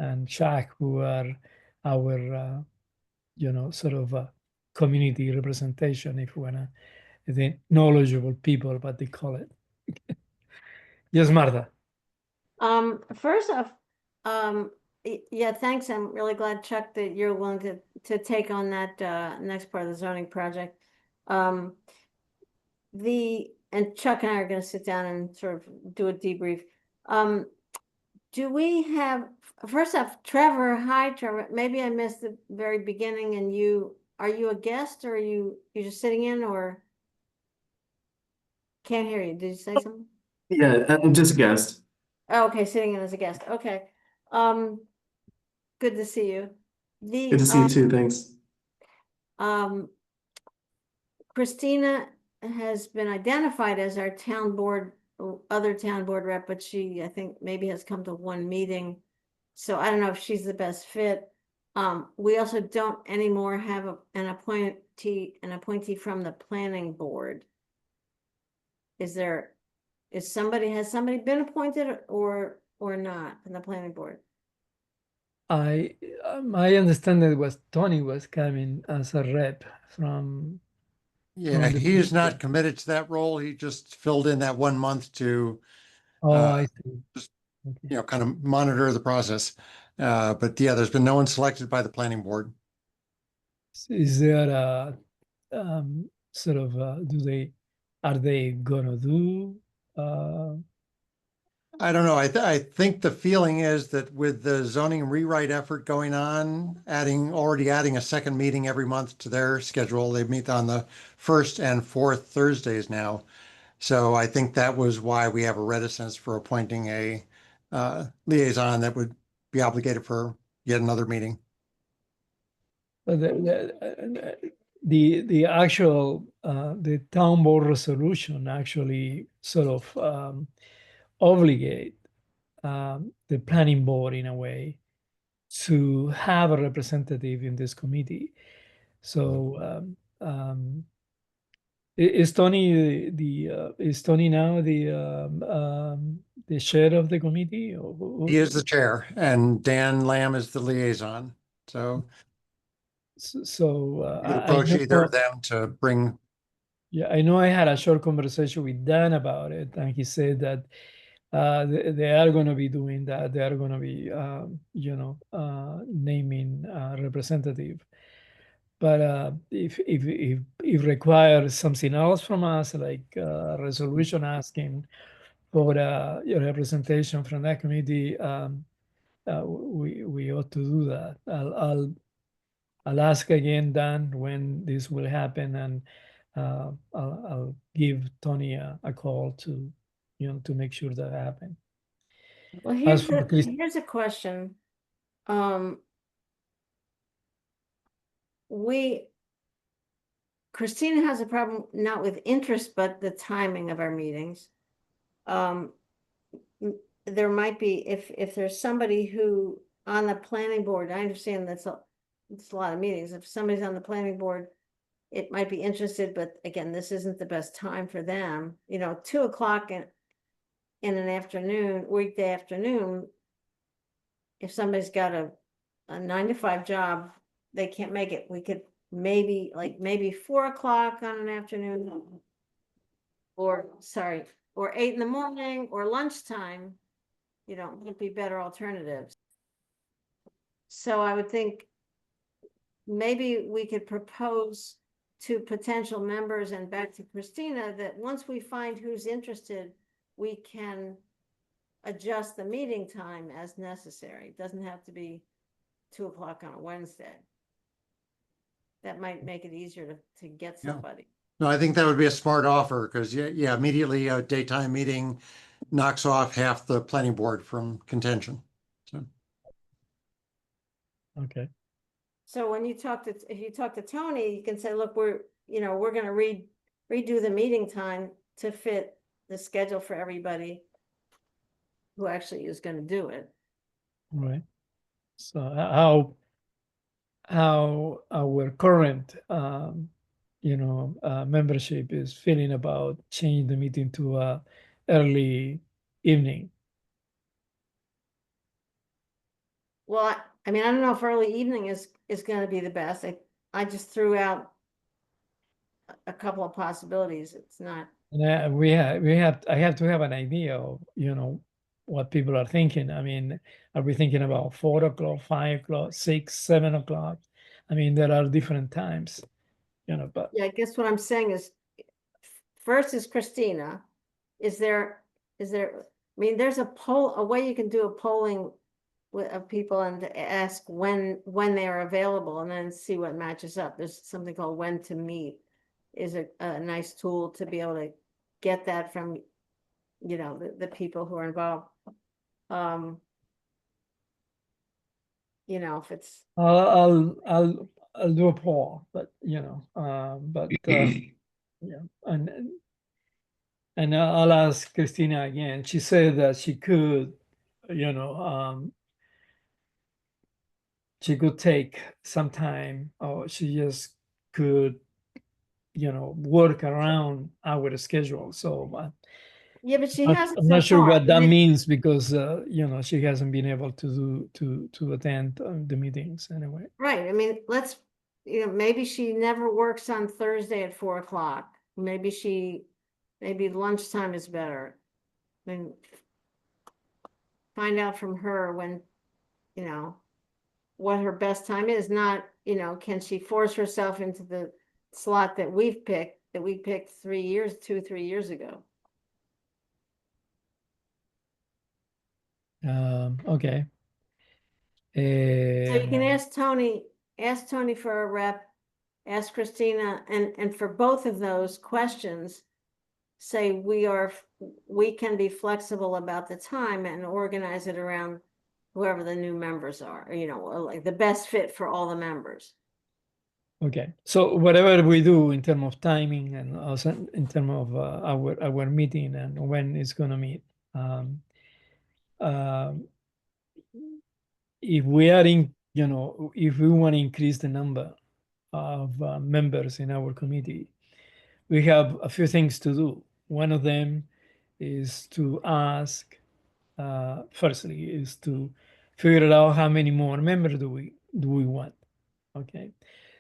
[SPEAKER 1] and Shaq who are our, sort of community representation, if we wanna, the knowledgeable people, what they call it. Yes, Martha.
[SPEAKER 4] First off, yeah, thanks. I'm really glad, Chuck, that you're willing to take on that next part of the zoning project. And Chuck and I are going to sit down and sort of do a debrief. Do we have, first off, Trevor? Hi, Trevor. Maybe I missed the very beginning. And are you a guest, or are you just sitting in, or can't hear you? Did you say something?
[SPEAKER 8] Yeah, I'm just a guest.
[SPEAKER 4] Oh, okay, sitting in as a guest. Okay. Good to see you.
[SPEAKER 8] Good to see you too, thanks.
[SPEAKER 4] Christina has been identified as our other town board rep, but she, I think, maybe has come to one meeting. So I don't know if she's the best fit. We also don't anymore have an appointee from the planning board. Has somebody been appointed or not in the planning board?
[SPEAKER 1] My understanding was Tony was coming as a rep from.
[SPEAKER 9] Yeah,
[SPEAKER 1] the
[SPEAKER 9] he is
[SPEAKER 1] people.
[SPEAKER 9] not committed to that role. He just filled in that 1 month to,
[SPEAKER 1] Oh, I
[SPEAKER 9] uh,
[SPEAKER 1] see.
[SPEAKER 9] just,
[SPEAKER 1] Okay.
[SPEAKER 9] kind of monitor the process. But yeah, there's been no one selected by the planning board.
[SPEAKER 1] Is there a sort of are they gonna do
[SPEAKER 9] I don't know. I think the feeling is that with the zoning rewrite effort going on, already adding a second meeting every month to their schedule, they meet on the first and fourth Thursdays now. So I think that was why we have a reticence for appointing a liaison that would be obligated for yet another meeting.
[SPEAKER 1] the actual the town board resolution actually sort of obligate the planning board in a way to have a representative in this committee. So is Tony is Tony now the chair of the committee?
[SPEAKER 9] He is the chair and Dan Lamb is the liaison. So
[SPEAKER 1] So
[SPEAKER 9] you approach either of them to bring.
[SPEAKER 1] Yeah, I know I had a short conversation with Dan about it, and he said that they are going to be doing that. They are going to be, naming a representative. But if requires something else from us, like a resolution asking for your representation from that committee, we ought to do that. I'll ask again, Dan, when this will happen, and I'll give Tony a call to, to make sure that happens.
[SPEAKER 4] Well,
[SPEAKER 1] As for
[SPEAKER 4] here's a question. Christina has a problem not with interest, but the timing of our meetings. There might be, if there's somebody who on the planning board, I understand it's a lot of meetings. If somebody's on the planning board, it might be interested, but again, this isn't the best time for them. 2 o'clock in an afternoon, weekday afternoon, if somebody's got a 9-to-5 job, they can't make it. We could maybe 4 o'clock on an afternoon, or 8 in the morning, or lunchtime. Would be better alternatives. So I would think maybe we could propose to potential members and back to Christina that once we find who's interested, we can adjust the meeting time as necessary. It doesn't have to be 2 o'clock on a Wednesday. That might make it easier to get somebody.
[SPEAKER 9] No, I think that would be a smart offer because immediately a daytime meeting knocks off half the planning board from contention. So.
[SPEAKER 1] Okay.
[SPEAKER 4] So when you if you talk to Tony, you can say, look, we're gonna redo the meeting time to fit the schedule for everybody who actually is gonna do it.
[SPEAKER 1] Right. So how our current membership is feeling about changing the meeting to early evening.
[SPEAKER 4] Well, I mean, I don't know if early evening is gonna be the best. I just threw out a couple of possibilities. It's not.
[SPEAKER 1] And I have to have an idea of what people are thinking. I mean, are we thinking about 4 o'clock, 5 o'clock, 6, 7 o'clock? I mean, there are different times, but
[SPEAKER 4] Yeah, I guess what I'm saying is, first is Christina. Is there, I mean, there's a way you can do a polling of people and to ask when they are available and then see what matches up. There's something called When to Meet is a nice tool to be able to get that from, the people who are involved. If it's,
[SPEAKER 1] I'll do a poll, but yeah, and I'll ask Christina again. She said that she could, she could take some time, or she just could, work around our schedule. So
[SPEAKER 4] yeah, but she hasn't
[SPEAKER 1] I'm not
[SPEAKER 4] so
[SPEAKER 1] sure
[SPEAKER 4] far.
[SPEAKER 1] what that
[SPEAKER 4] And it-
[SPEAKER 1] means because she hasn't been able to attend the meetings anyway.
[SPEAKER 4] Right, I mean, maybe she never works on Thursday at 4 o'clock. Maybe lunchtime is better. I mean, find out from her when, what her best time is, not, can she force herself into the slot that we picked 3 years ago.
[SPEAKER 1] Okay.
[SPEAKER 4] So you can
[SPEAKER 1] Um,
[SPEAKER 4] ask Tony for a rep, ask Christina, and for both of those questions, say we can be flexible about the time and organize it around whoever the new members are, or like the best fit for all the members.
[SPEAKER 1] Okay, so whatever we do in terms of timing and also in terms of our meeting and when it's gonna meet, if we are if we want to increase the number of members in our committee, we have a few things to do. One of them is to ask, firstly, is to figure out how many more members do we want. Okay.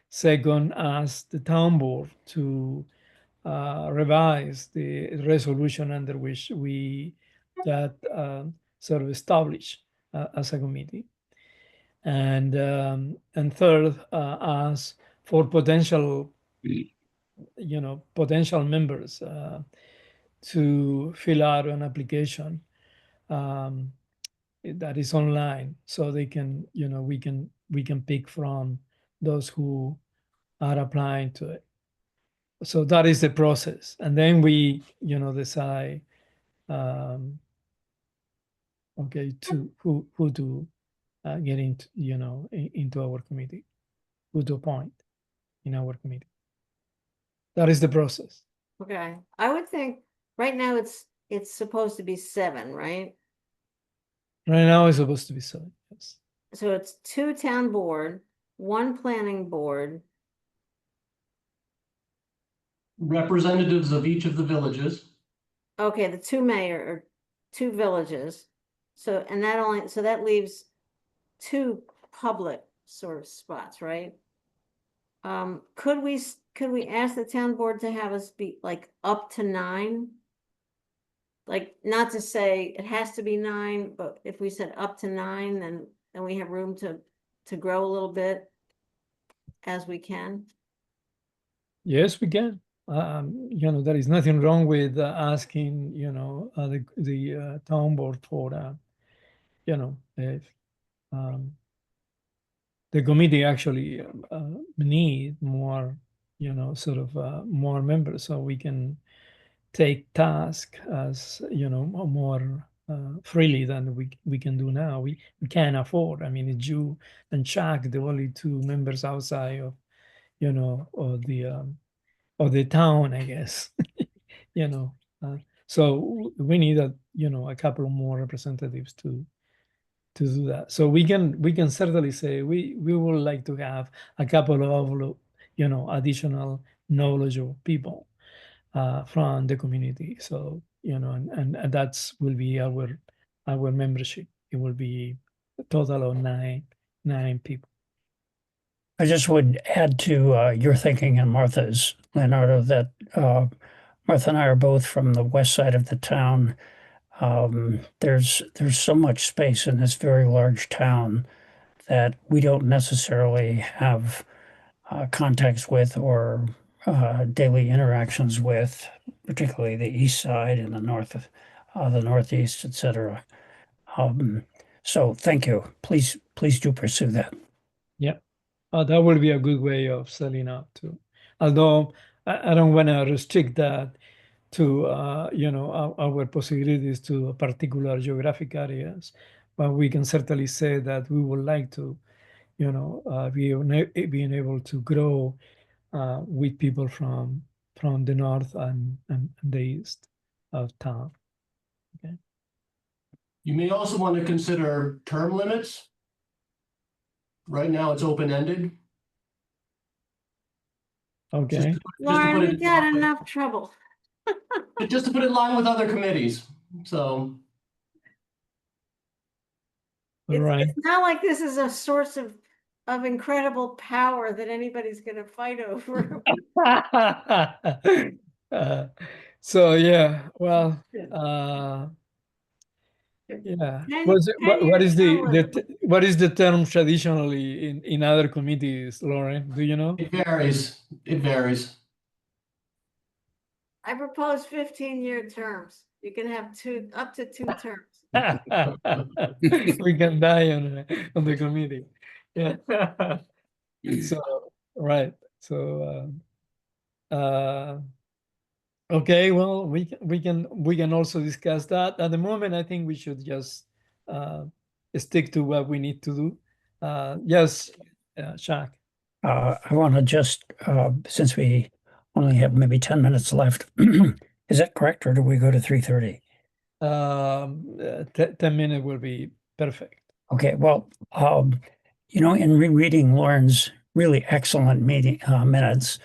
[SPEAKER 1] Second, ask the town board to revise the resolution under which we sort of establish as a committee. And third, ask for potential members to fill out an application that is online, so they can we can pick from those who are applying to it. So that is the process, and then we decide okay to who to get into into our committee, who to appoint in our committee. That is the process.
[SPEAKER 4] Okay, I would think right now it's supposed to be 7, right?
[SPEAKER 1] Right now it's supposed to be 7. Yes.
[SPEAKER 4] So it's 2 town board, 1 planning board.
[SPEAKER 3] Representatives of each of the villages.
[SPEAKER 4] Okay, the 2 mayor or 2 villages. So that leaves 2 public sort of spots, right? Could we ask the town board to have us be like up to 9? Like, not to say it has to be 9, but if we said up to 9, then we have room to grow a little bit as we can.
[SPEAKER 1] Yes, we can. There is nothing wrong with asking, the town board for, if the committee actually need more, sort of more members, so we can take task as, more freely than we can do now. We can't afford. I mean, it's you and Chuck, the only two members outside of, you know, of the town, I guess. You know, so we need a couple more representatives to do that. So we can certainly say we would like to have a couple of additional knowledgeable people from the community. So and that's will be our membership. It will be a total of nine people.
[SPEAKER 6] I just would add to your thinking and Martha's, Leonardo, that Martha and I are both from the west side of the town. There's so much space in this very large town that we don't necessarily have contacts with or daily interactions with, particularly the east side and the northeast, etc. So thank you. Please do pursue that.
[SPEAKER 1] Yeah, that would be a good way of selling out too. Although I don't want to restrict that to our possibilities to particular geographic areas, but we can certainly say that we would like to being able to grow with people from the north and the east of town. Okay.
[SPEAKER 3] You may also want to consider term limits. Right now, it's open-ended.
[SPEAKER 1] Okay.
[SPEAKER 4] Lauren, we've got enough trouble.
[SPEAKER 3] Just to put it in line with other committees, so.
[SPEAKER 1] All right.
[SPEAKER 4] It's not like this is a source of incredible power that anybody's going to fight over.
[SPEAKER 1] So yeah, well, yeah. What is the term traditionally in other committees, Lauren? Do you know?
[SPEAKER 3] It varies. It varies.
[SPEAKER 4] I propose 15-year terms. You can have up to two terms.
[SPEAKER 1] We can die on the committee. Yeah. So right. So okay, well, we can also discuss that. At the moment, I think we should just stick to what we need to do. Yes, Chuck.
[SPEAKER 6] I want to just, since we only have maybe 10 minutes left, is that correct, or do we go to 3:30?
[SPEAKER 1] 10 minutes will be perfect.
[SPEAKER 6] Okay, well, in rereading Lauren's really excellent meeting minutes,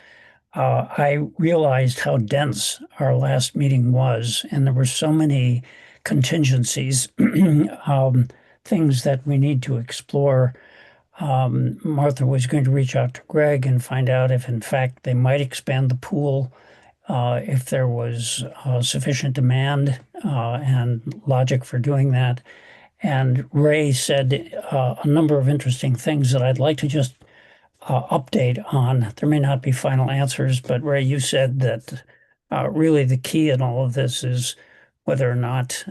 [SPEAKER 6] I realized how dense our last meeting was, and there were so many contingencies, things that we need to explore. Martha was going to reach out to Greg and find out if, in fact, they might expand the pool if there was sufficient demand and logic for doing that. And Ray said a number of interesting things that I'd like to just update on. There may not be final answers, but Ray, you said that really the key in all of this is whether or not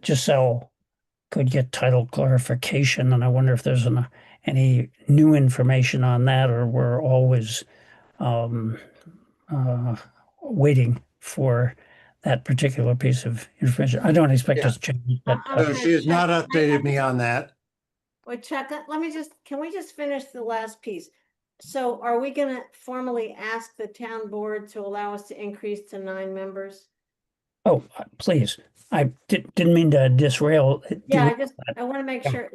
[SPEAKER 6] Giselle could get title clarification. And I wonder if there's any new information on that, or we're always waiting for that particular piece of information. I don't expect us to change, but
[SPEAKER 9] She has not updated me on that.
[SPEAKER 4] Wait, Chuck, can we just finish the last piece? So are we going to formally ask the town board to allow us to increase to 9 members?
[SPEAKER 6] Oh, please. I didn't mean to disrail.
[SPEAKER 4] Yeah, I want to make sure,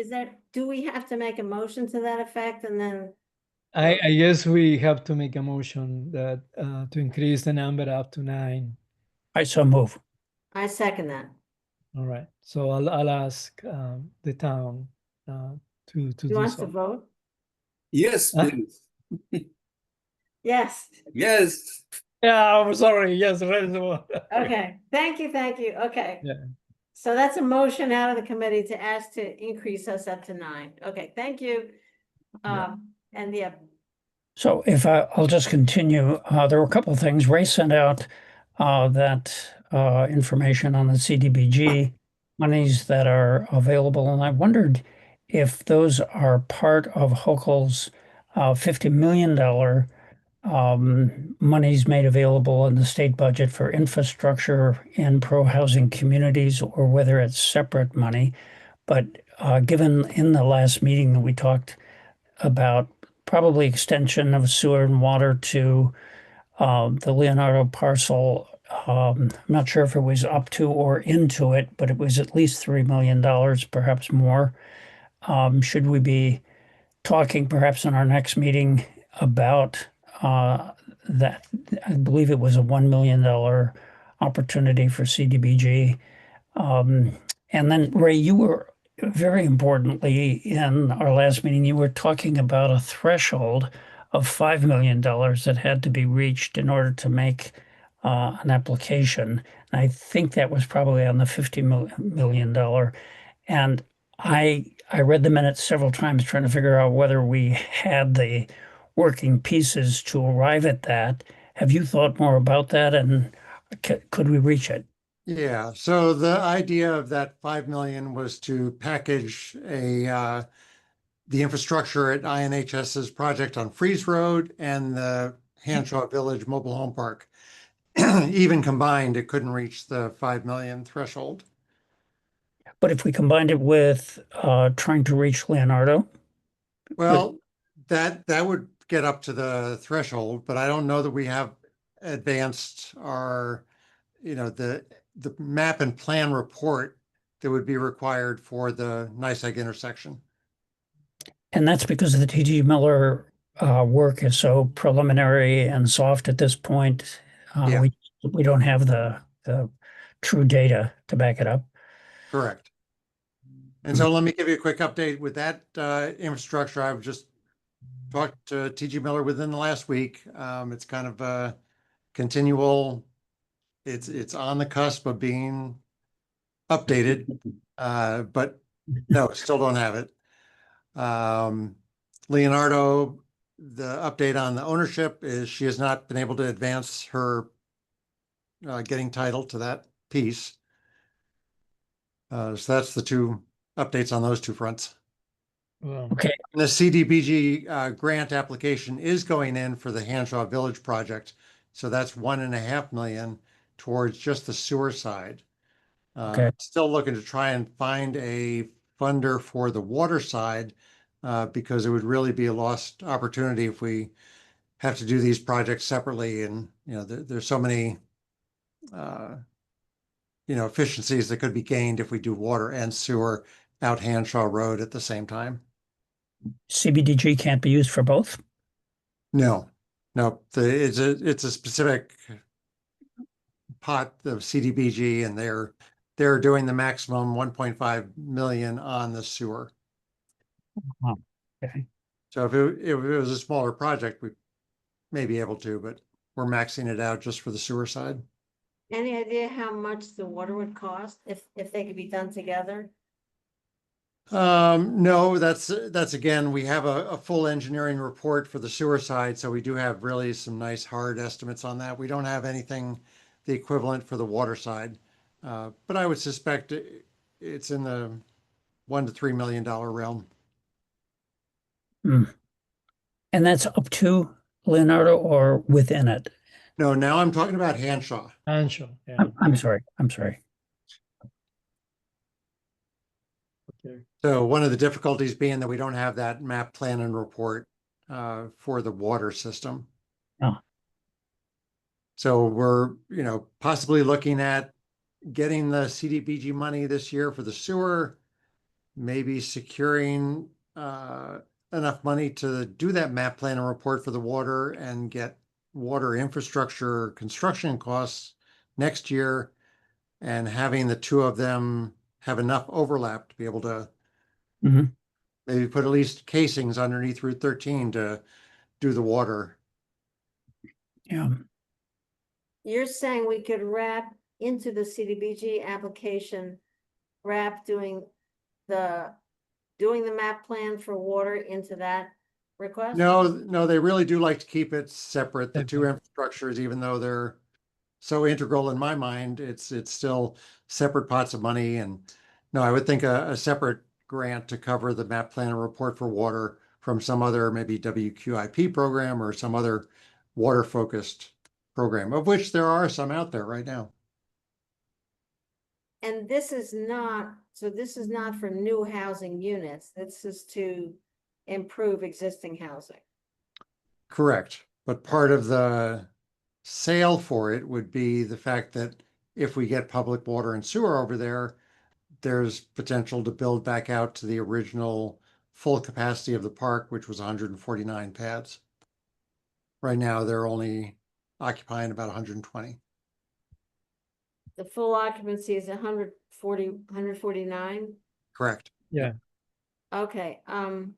[SPEAKER 4] do we have to make a motion to that effect? And then
[SPEAKER 1] I guess we have to make a motion that to increase the number up to 9.
[SPEAKER 6] I so move.
[SPEAKER 4] I second that.
[SPEAKER 1] All right. So I'll ask the town to do
[SPEAKER 4] You want us
[SPEAKER 1] so.
[SPEAKER 4] to vote?
[SPEAKER 7] Yes, please.
[SPEAKER 4] Yes.
[SPEAKER 7] Yes.
[SPEAKER 1] Yeah, I'm sorry. Yes, raise the one.
[SPEAKER 4] Okay. Thank you. Okay.
[SPEAKER 1] Yeah.
[SPEAKER 4] So that's a motion out of the committee to ask to increase us up to 9. Okay, thank you.
[SPEAKER 1] Yeah.
[SPEAKER 4] And yeah.
[SPEAKER 6] So if I'll just continue, there were a couple of things. Ray sent out that information on the CDBG monies that are available, and I wondered if those are part of Hochul's $50 million monies made available in the state budget for infrastructure and pro-housing communities, or whether it's separate money. But given in the last meeting that we talked about probably extension of sewer and water to the Leonardo parcel, I'm not sure if it was up to or into it, but it was at least $3 million, perhaps more. Should we be talking perhaps in our next meeting about that? I believe it was a $1 million opportunity for CDBG. And then, Ray, you were very importantly in our last meeting, you were talking about a threshold of $5 million that had to be reached in order to make an application. And I think that was probably on the $50 million. And I read the minutes several times trying to figure out whether we had the working pieces to arrive at that. Have you thought more about that, and could we reach it?
[SPEAKER 9] Yeah, so the idea of that 5 million was to package the infrastructure at INHS's project on Freeze Road and the Hanshaw Village Mobile Home Park. Even combined, it couldn't reach the 5 million threshold.
[SPEAKER 6] But if we combined it with trying to reach Leonardo,
[SPEAKER 9] Well, that would get up to the threshold, but I don't know that we have advanced our, the map and plan report that would be required for the NYSEG intersection.
[SPEAKER 6] and that's because the T.G. Miller work is so preliminary and soft at this point.
[SPEAKER 9] Yeah.
[SPEAKER 6] We don't have the true data to back it up.
[SPEAKER 9] Correct. And so let me give you a quick update with that infrastructure. I've just talked to T.G. Miller within the last week. It's kind of a continual, it's on the cusp of being updated, but no, still don't have it. Leonardo, the update on the ownership is she has not been able to advance her getting title to that piece. So that's the two updates on those two fronts.
[SPEAKER 1] Well,
[SPEAKER 6] Okay.
[SPEAKER 9] And the CDBG grant application is going in for the Hanshaw Village project. So that's 1.5 million towards just the sewer side.
[SPEAKER 6] Okay.
[SPEAKER 9] Still looking to try and find a funder for the water side because it would really be a lost opportunity if we have to do these projects separately. And, there's so many, efficiencies that could be gained if we do water and sewer out Hanshaw Road at the same time.
[SPEAKER 6] CBDG can't be used for both?
[SPEAKER 9] No, it's a specific pot of CDBG, and they're doing the maximum 1.5 million on the sewer.
[SPEAKER 6] Okay.
[SPEAKER 9] So if it was a smaller project, we may be able to, but we're maxing it out just for the sewer side.
[SPEAKER 4] Any idea how much the water would cost if they could be done together?
[SPEAKER 9] No, that's again, we have a full engineering report for the sewer side, so we do have really some nice hard estimates on that. We don't have anything the equivalent for the water side, but I would suspect it's in the $1 to $3 million realm.
[SPEAKER 6] And that's up to Leonardo or within it?
[SPEAKER 9] No, now I'm talking about Hanshaw.
[SPEAKER 1] Hanshaw, yeah.
[SPEAKER 6] I'm sorry.
[SPEAKER 1] Okay.
[SPEAKER 9] So one of the difficulties being that we don't have that map plan and report for the water system.
[SPEAKER 6] Oh.
[SPEAKER 9] So we're, possibly looking at getting the CDBG money this year for the sewer, maybe securing enough money to do that map plan and report for the water and get water infrastructure construction costs next year, and having the two of them have enough overlap to be able to maybe put at least casings underneath Route 13 to do the water.
[SPEAKER 6] Yeah.
[SPEAKER 4] You're saying we could wrap into the CDBG application, doing the map plan for water into that request?
[SPEAKER 9] No, they really do like to keep it separate, the two infrastructures, even though they're so integral in my mind, it's still separate pots of money. And no, I would think a separate grant to cover the map plan and report for water from some other maybe WQIP program or some other water-focused program, of which there are some out there right now.
[SPEAKER 4] And this is not, so this is not for new housing units. This is to improve existing housing.
[SPEAKER 9] Correct. But part of the sale for it would be the fact that if we get public water and sewer over there, there's potential to build back out to the original full capacity of the park, which was 149 pads. Right now, they're only occupying about 120.
[SPEAKER 4] The full occupancy is 149.
[SPEAKER 9] Correct.
[SPEAKER 1] Yeah.
[SPEAKER 4] Okay, the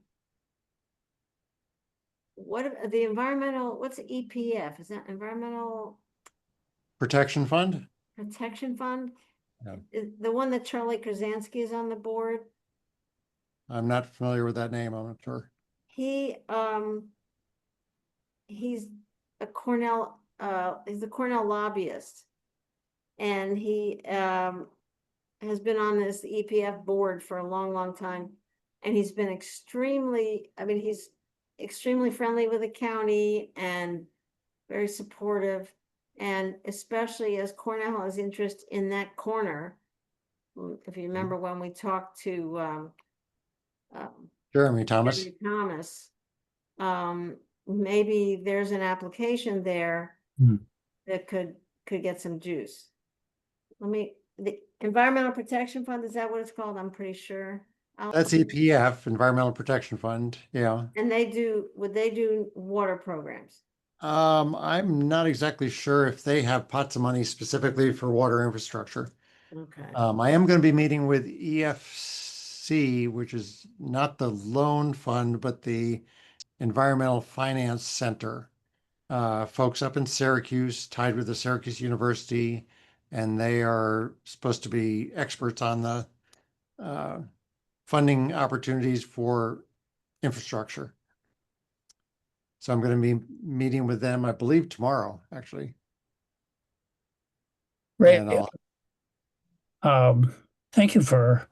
[SPEAKER 4] environmental, what's EPF? Is that Environmental
[SPEAKER 9] Protection Fund?
[SPEAKER 4] Protection Fund?
[SPEAKER 9] Yeah.
[SPEAKER 4] Is the one that Charlie Krasansky is on the board?
[SPEAKER 9] I'm not familiar with that name. I'm not sure.
[SPEAKER 4] He's a Cornell, he's a Cornell lobbyist. And he has been on this EPF board for a long, long time. And he's been extremely, I mean, he's extremely friendly with the county and very supportive. And especially as Cornell has interest in that corner. If you remember when we talked to
[SPEAKER 9] Jeremy Thomas.
[SPEAKER 4] Jeremy Thomas, maybe there's an application there that could get some juice. The Environmental Protection Fund, is that what it's called? I'm pretty sure.
[SPEAKER 9] That's EPF, Environmental Protection Fund. Yeah.
[SPEAKER 4] And would they do water programs?
[SPEAKER 9] I'm not exactly sure if they have pots of money specifically for water infrastructure.
[SPEAKER 4] Okay.
[SPEAKER 9] I am going to be meeting with EFC, which is not the loan fund, but the Environmental Finance Center. Folks up in Syracuse, tied with the Syracuse University, and they are supposed to be experts on the funding opportunities for infrastructure. So I'm going to be meeting with them, I believe, tomorrow, actually.
[SPEAKER 6] Great.
[SPEAKER 9] And
[SPEAKER 6] Thank you for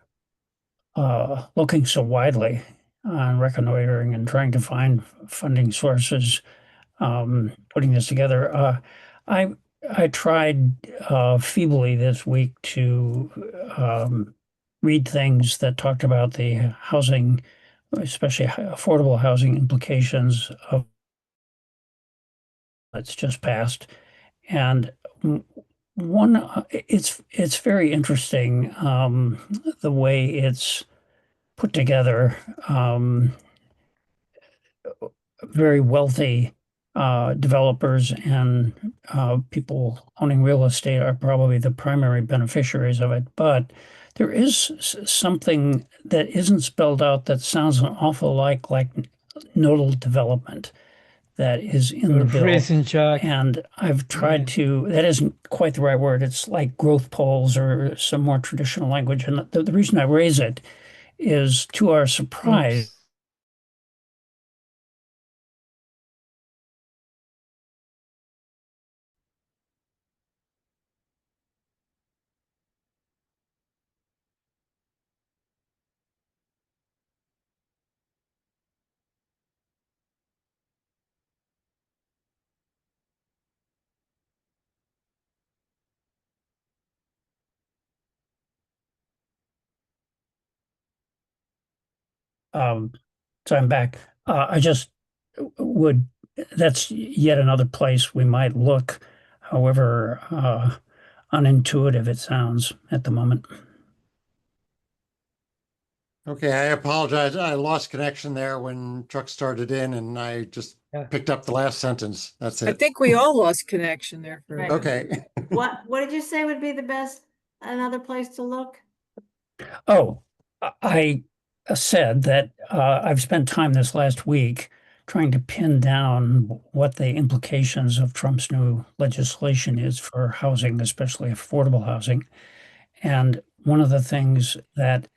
[SPEAKER 6] looking so widely on reconnoitering and trying to find funding sources, putting this together. I tried feebly this week to read things that talked about the housing, especially affordable housing implications of it's just passed. And one, it's very interesting the way it's put together. Very wealthy developers and people owning real estate are probably the primary beneficiaries of it. But there is something that isn't spelled out that sounds an awful like nodal development that is in the bill. And I've tried to, that isn't quite the right word. It's like growth poles or some more traditional language. And the reason I raise it is, to our surprise, so I'm back. I just would, that's yet another place we might look, however unintuitive it sounds at the moment.
[SPEAKER 9] okay, I apologize. I lost connection there when truck started in, and I just picked up the last sentence. That's
[SPEAKER 2] I
[SPEAKER 9] it.
[SPEAKER 2] think we all lost connection there for a
[SPEAKER 4] Right.
[SPEAKER 2] minute.
[SPEAKER 9] Okay.
[SPEAKER 4] What did you say would be the best, another place to look?
[SPEAKER 6] Oh, I said that I've spent time this last week trying to pin down what the implications of Trump's new legislation is for housing, especially affordable housing. And one of the things that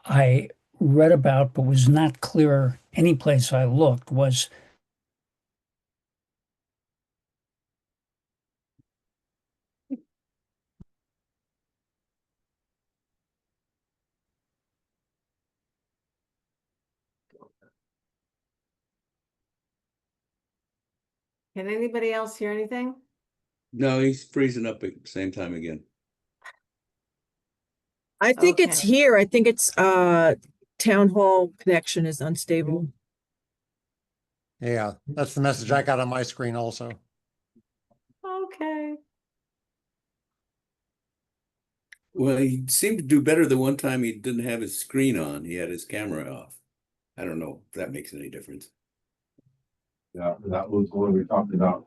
[SPEAKER 6] I read about but was not clear any place I looked was
[SPEAKER 4] Can anybody else hear anything?
[SPEAKER 7] No, he's freezing up at the same time again.
[SPEAKER 2] I think it's
[SPEAKER 4] Okay.
[SPEAKER 2] here. I think it's town hall connection is unstable.
[SPEAKER 9] Yeah, that's the message I got on my screen also.
[SPEAKER 4] Okay.
[SPEAKER 7] Well, he seemed to do better the one time he didn't have his screen on. He had his camera off. I don't know if that makes any difference.
[SPEAKER 10] Yeah, that was what we talked about.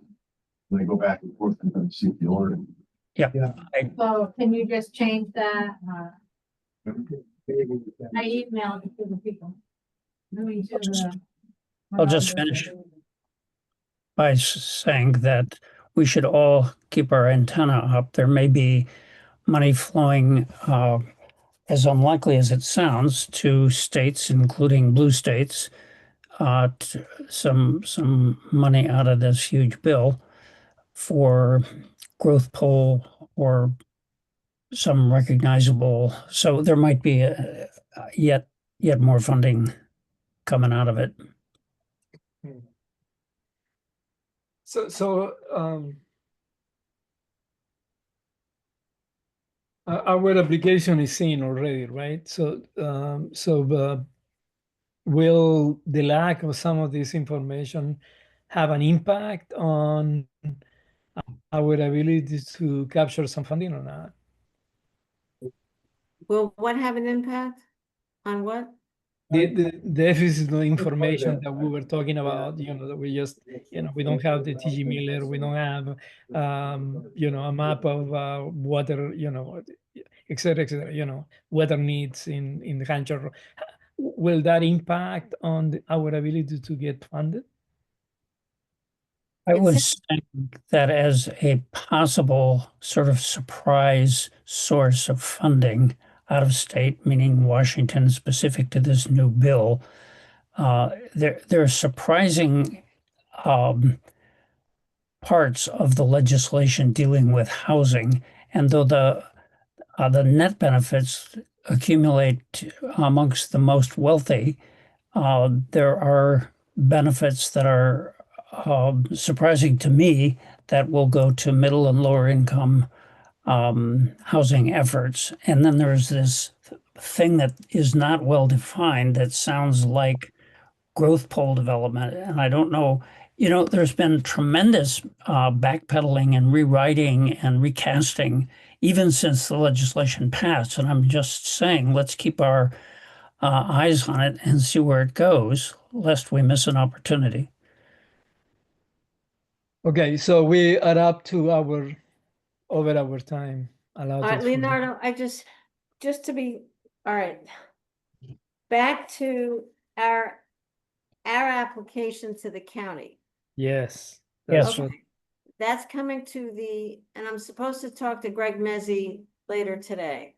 [SPEAKER 10] When they go back and forth and then see the order.
[SPEAKER 11] So can you just change that? I emailed it to the people. Moving to the.
[SPEAKER 6] I'll just finish by saying that we should all keep our antenna up. There may be money flowing, as unlikely as it sounds, to states, including blue states, some money out of this huge bill for growth pole or some recognizable. So there might be yet more funding coming out of it.
[SPEAKER 1] So our application is in already, right? So will the lack of some of this information have an impact on our ability to capture some funding or not?
[SPEAKER 4] Will what have an impact on what?
[SPEAKER 1] The deficit of information that we were talking about, that we just, we don't have the TG Miller, we don't have, a map of water, et cetera, weather needs in the Hampshire. Will that impact on our ability to get funded?
[SPEAKER 6] I was saying that as a possible sort of surprise source of funding out of state, meaning Washington, specific to this new bill, there are surprising parts of the legislation dealing with housing, and though the net benefits accumulate amongst the most wealthy, there are benefits that are surprising to me that will go to middle and lower income housing efforts. And then there's this thing that is not well defined that sounds like growth pole development. And I don't know, there's been tremendous backpedaling and rewriting and recasting even since the legislation passed. And I'm just saying, let's keep our eyes on it and see where it goes, lest we miss an opportunity.
[SPEAKER 1] Okay, so we are up to over our time.
[SPEAKER 4] All right, Leonardo, just to be, all right. Back to our application to the county.
[SPEAKER 1] Yes.
[SPEAKER 6] Yes.
[SPEAKER 1] What,
[SPEAKER 4] Okay. That's coming to and I'm supposed to talk to Greg Mezzi later today.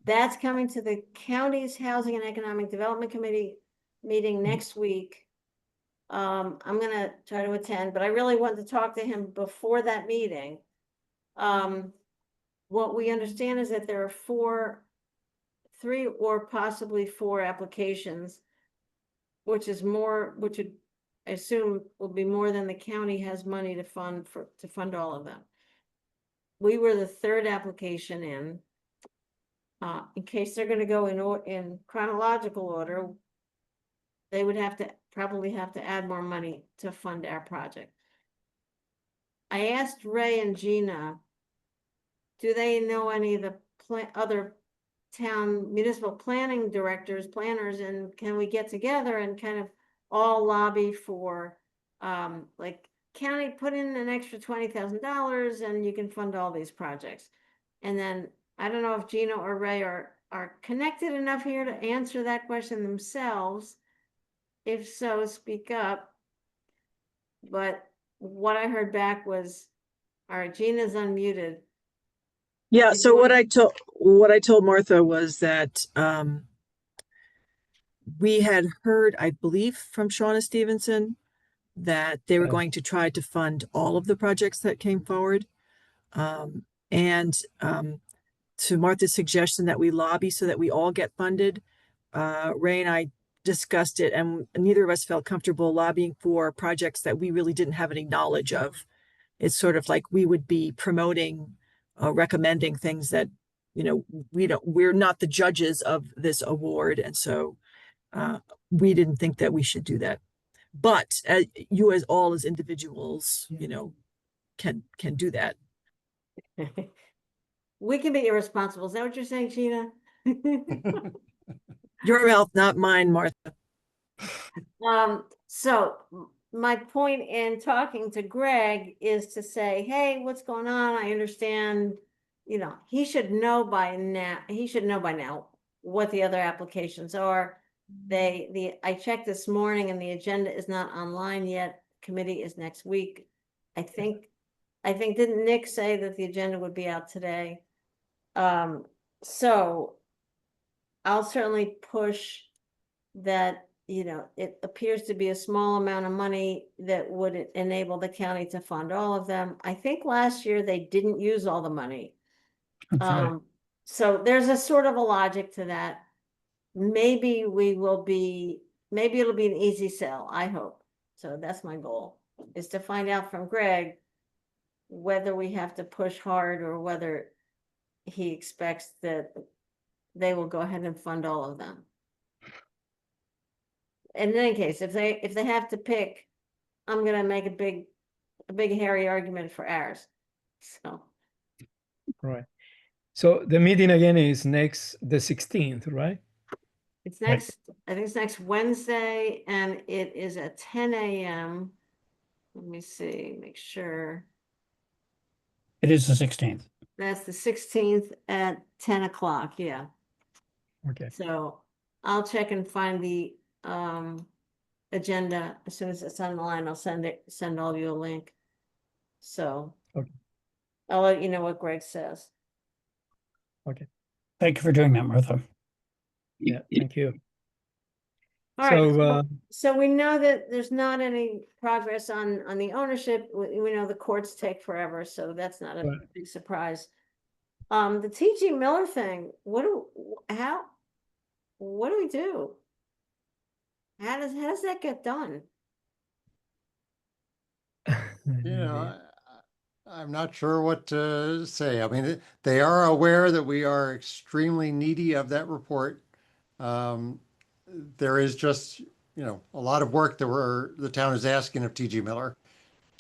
[SPEAKER 4] That's coming to the county's Housing and Economic Development Committee meeting next week. I'm gonna try to attend, but I really want to talk to him before that meeting. What we understand is that there are 3 or possibly 4 applications, which would I assume will be more than the county has money to fund all of them. We were the 3rd application in case they're going to go in chronological order. They would probably have to add more money to fund our project. I asked Ray and Gina, do they know any of the other town municipal planning directors, planners, and can we get together and kind of all lobby for, like, county put in an extra $20,000 and you can fund all these projects. And then I don't know if Gina or Ray are connected enough here to answer that question themselves. If so, speak up. But what I heard back was, all right, Gina's unmuted.
[SPEAKER 2] Yeah, so what I told Martha was that we had heard, I believe, from Shauna Stevenson that they were going to try to fund all of the projects that came forward. And to Martha's suggestion that we lobby so that we all get funded, Ray and I discussed it, and neither of us felt comfortable lobbying for projects that we really didn't have any knowledge of. It's sort of like we would be promoting, recommending things that, you know, we're not the judges of this award. And so we didn't think that we should do that. But you as all as individuals, you know, can do that.
[SPEAKER 4] We can be irresponsible. Is that what you're saying, Gina?
[SPEAKER 2] Your mouth, not mine, Martha.
[SPEAKER 4] So my point in talking to Greg is to say, hey, what's going on? I understand, you know, he should know by now what the other applications are. I checked this morning and the agenda is not online yet. Committee is next week. I think didn't Nick say that the agenda would be out today? So I'll certainly push that, you know, it appears to be a small amount of money that would enable the county to fund all of them. I think last year they didn't use all the money.
[SPEAKER 6] Okay.
[SPEAKER 4] So there's a sort of a logic to that. Maybe it'll be an easy sell, I hope. So that's my goal, is to find out from Greg whether we have to push hard or whether he expects that they will go ahead and fund all of them. In any case, if they have to pick, I'm gonna make a big hairy argument for ours. So
[SPEAKER 1] Right. So the meeting again is the 16th, right?
[SPEAKER 4] it's next, I think it's next Wednesday, and it is at 10 a.m. Let me see, make sure.
[SPEAKER 6] It is the 16th.
[SPEAKER 4] That's the 16th at 10 o'clock, yeah.
[SPEAKER 1] Okay.
[SPEAKER 4] So I'll check and find the agenda. As soon as it's online, I'll send all of you a link. So
[SPEAKER 1] Okay.
[SPEAKER 4] I'll let you know what Greg says.
[SPEAKER 1] Okay.
[SPEAKER 6] Thank you for doing that, Martha.
[SPEAKER 1] Yeah, thank you.
[SPEAKER 4] All right.
[SPEAKER 1] So,
[SPEAKER 4] So we know that there's not any progress on the ownership. We know the courts take forever, so that's not a
[SPEAKER 1] Right.
[SPEAKER 4] big surprise. The T.G. Miller thing, what do we do? How does that get done?
[SPEAKER 9] You know, I'm not sure what to say. I mean, they are aware that we are extremely needy of that report. There is just, you know, a lot of work that the town is asking of TG Miller,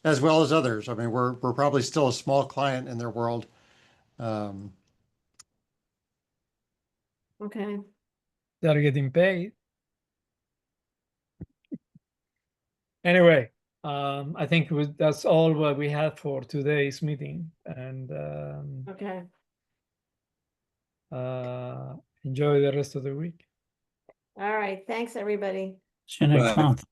[SPEAKER 9] as well as others. I mean, we're probably still a small client in their world.
[SPEAKER 4] Okay.
[SPEAKER 1] they're getting paid. Anyway, I think that's all what we had for today's meeting, and
[SPEAKER 4] Okay.
[SPEAKER 1] enjoy the rest of the week.
[SPEAKER 4] All right. Thanks, everybody.
[SPEAKER 6] See you next
[SPEAKER 7] Bye.
[SPEAKER 6] month.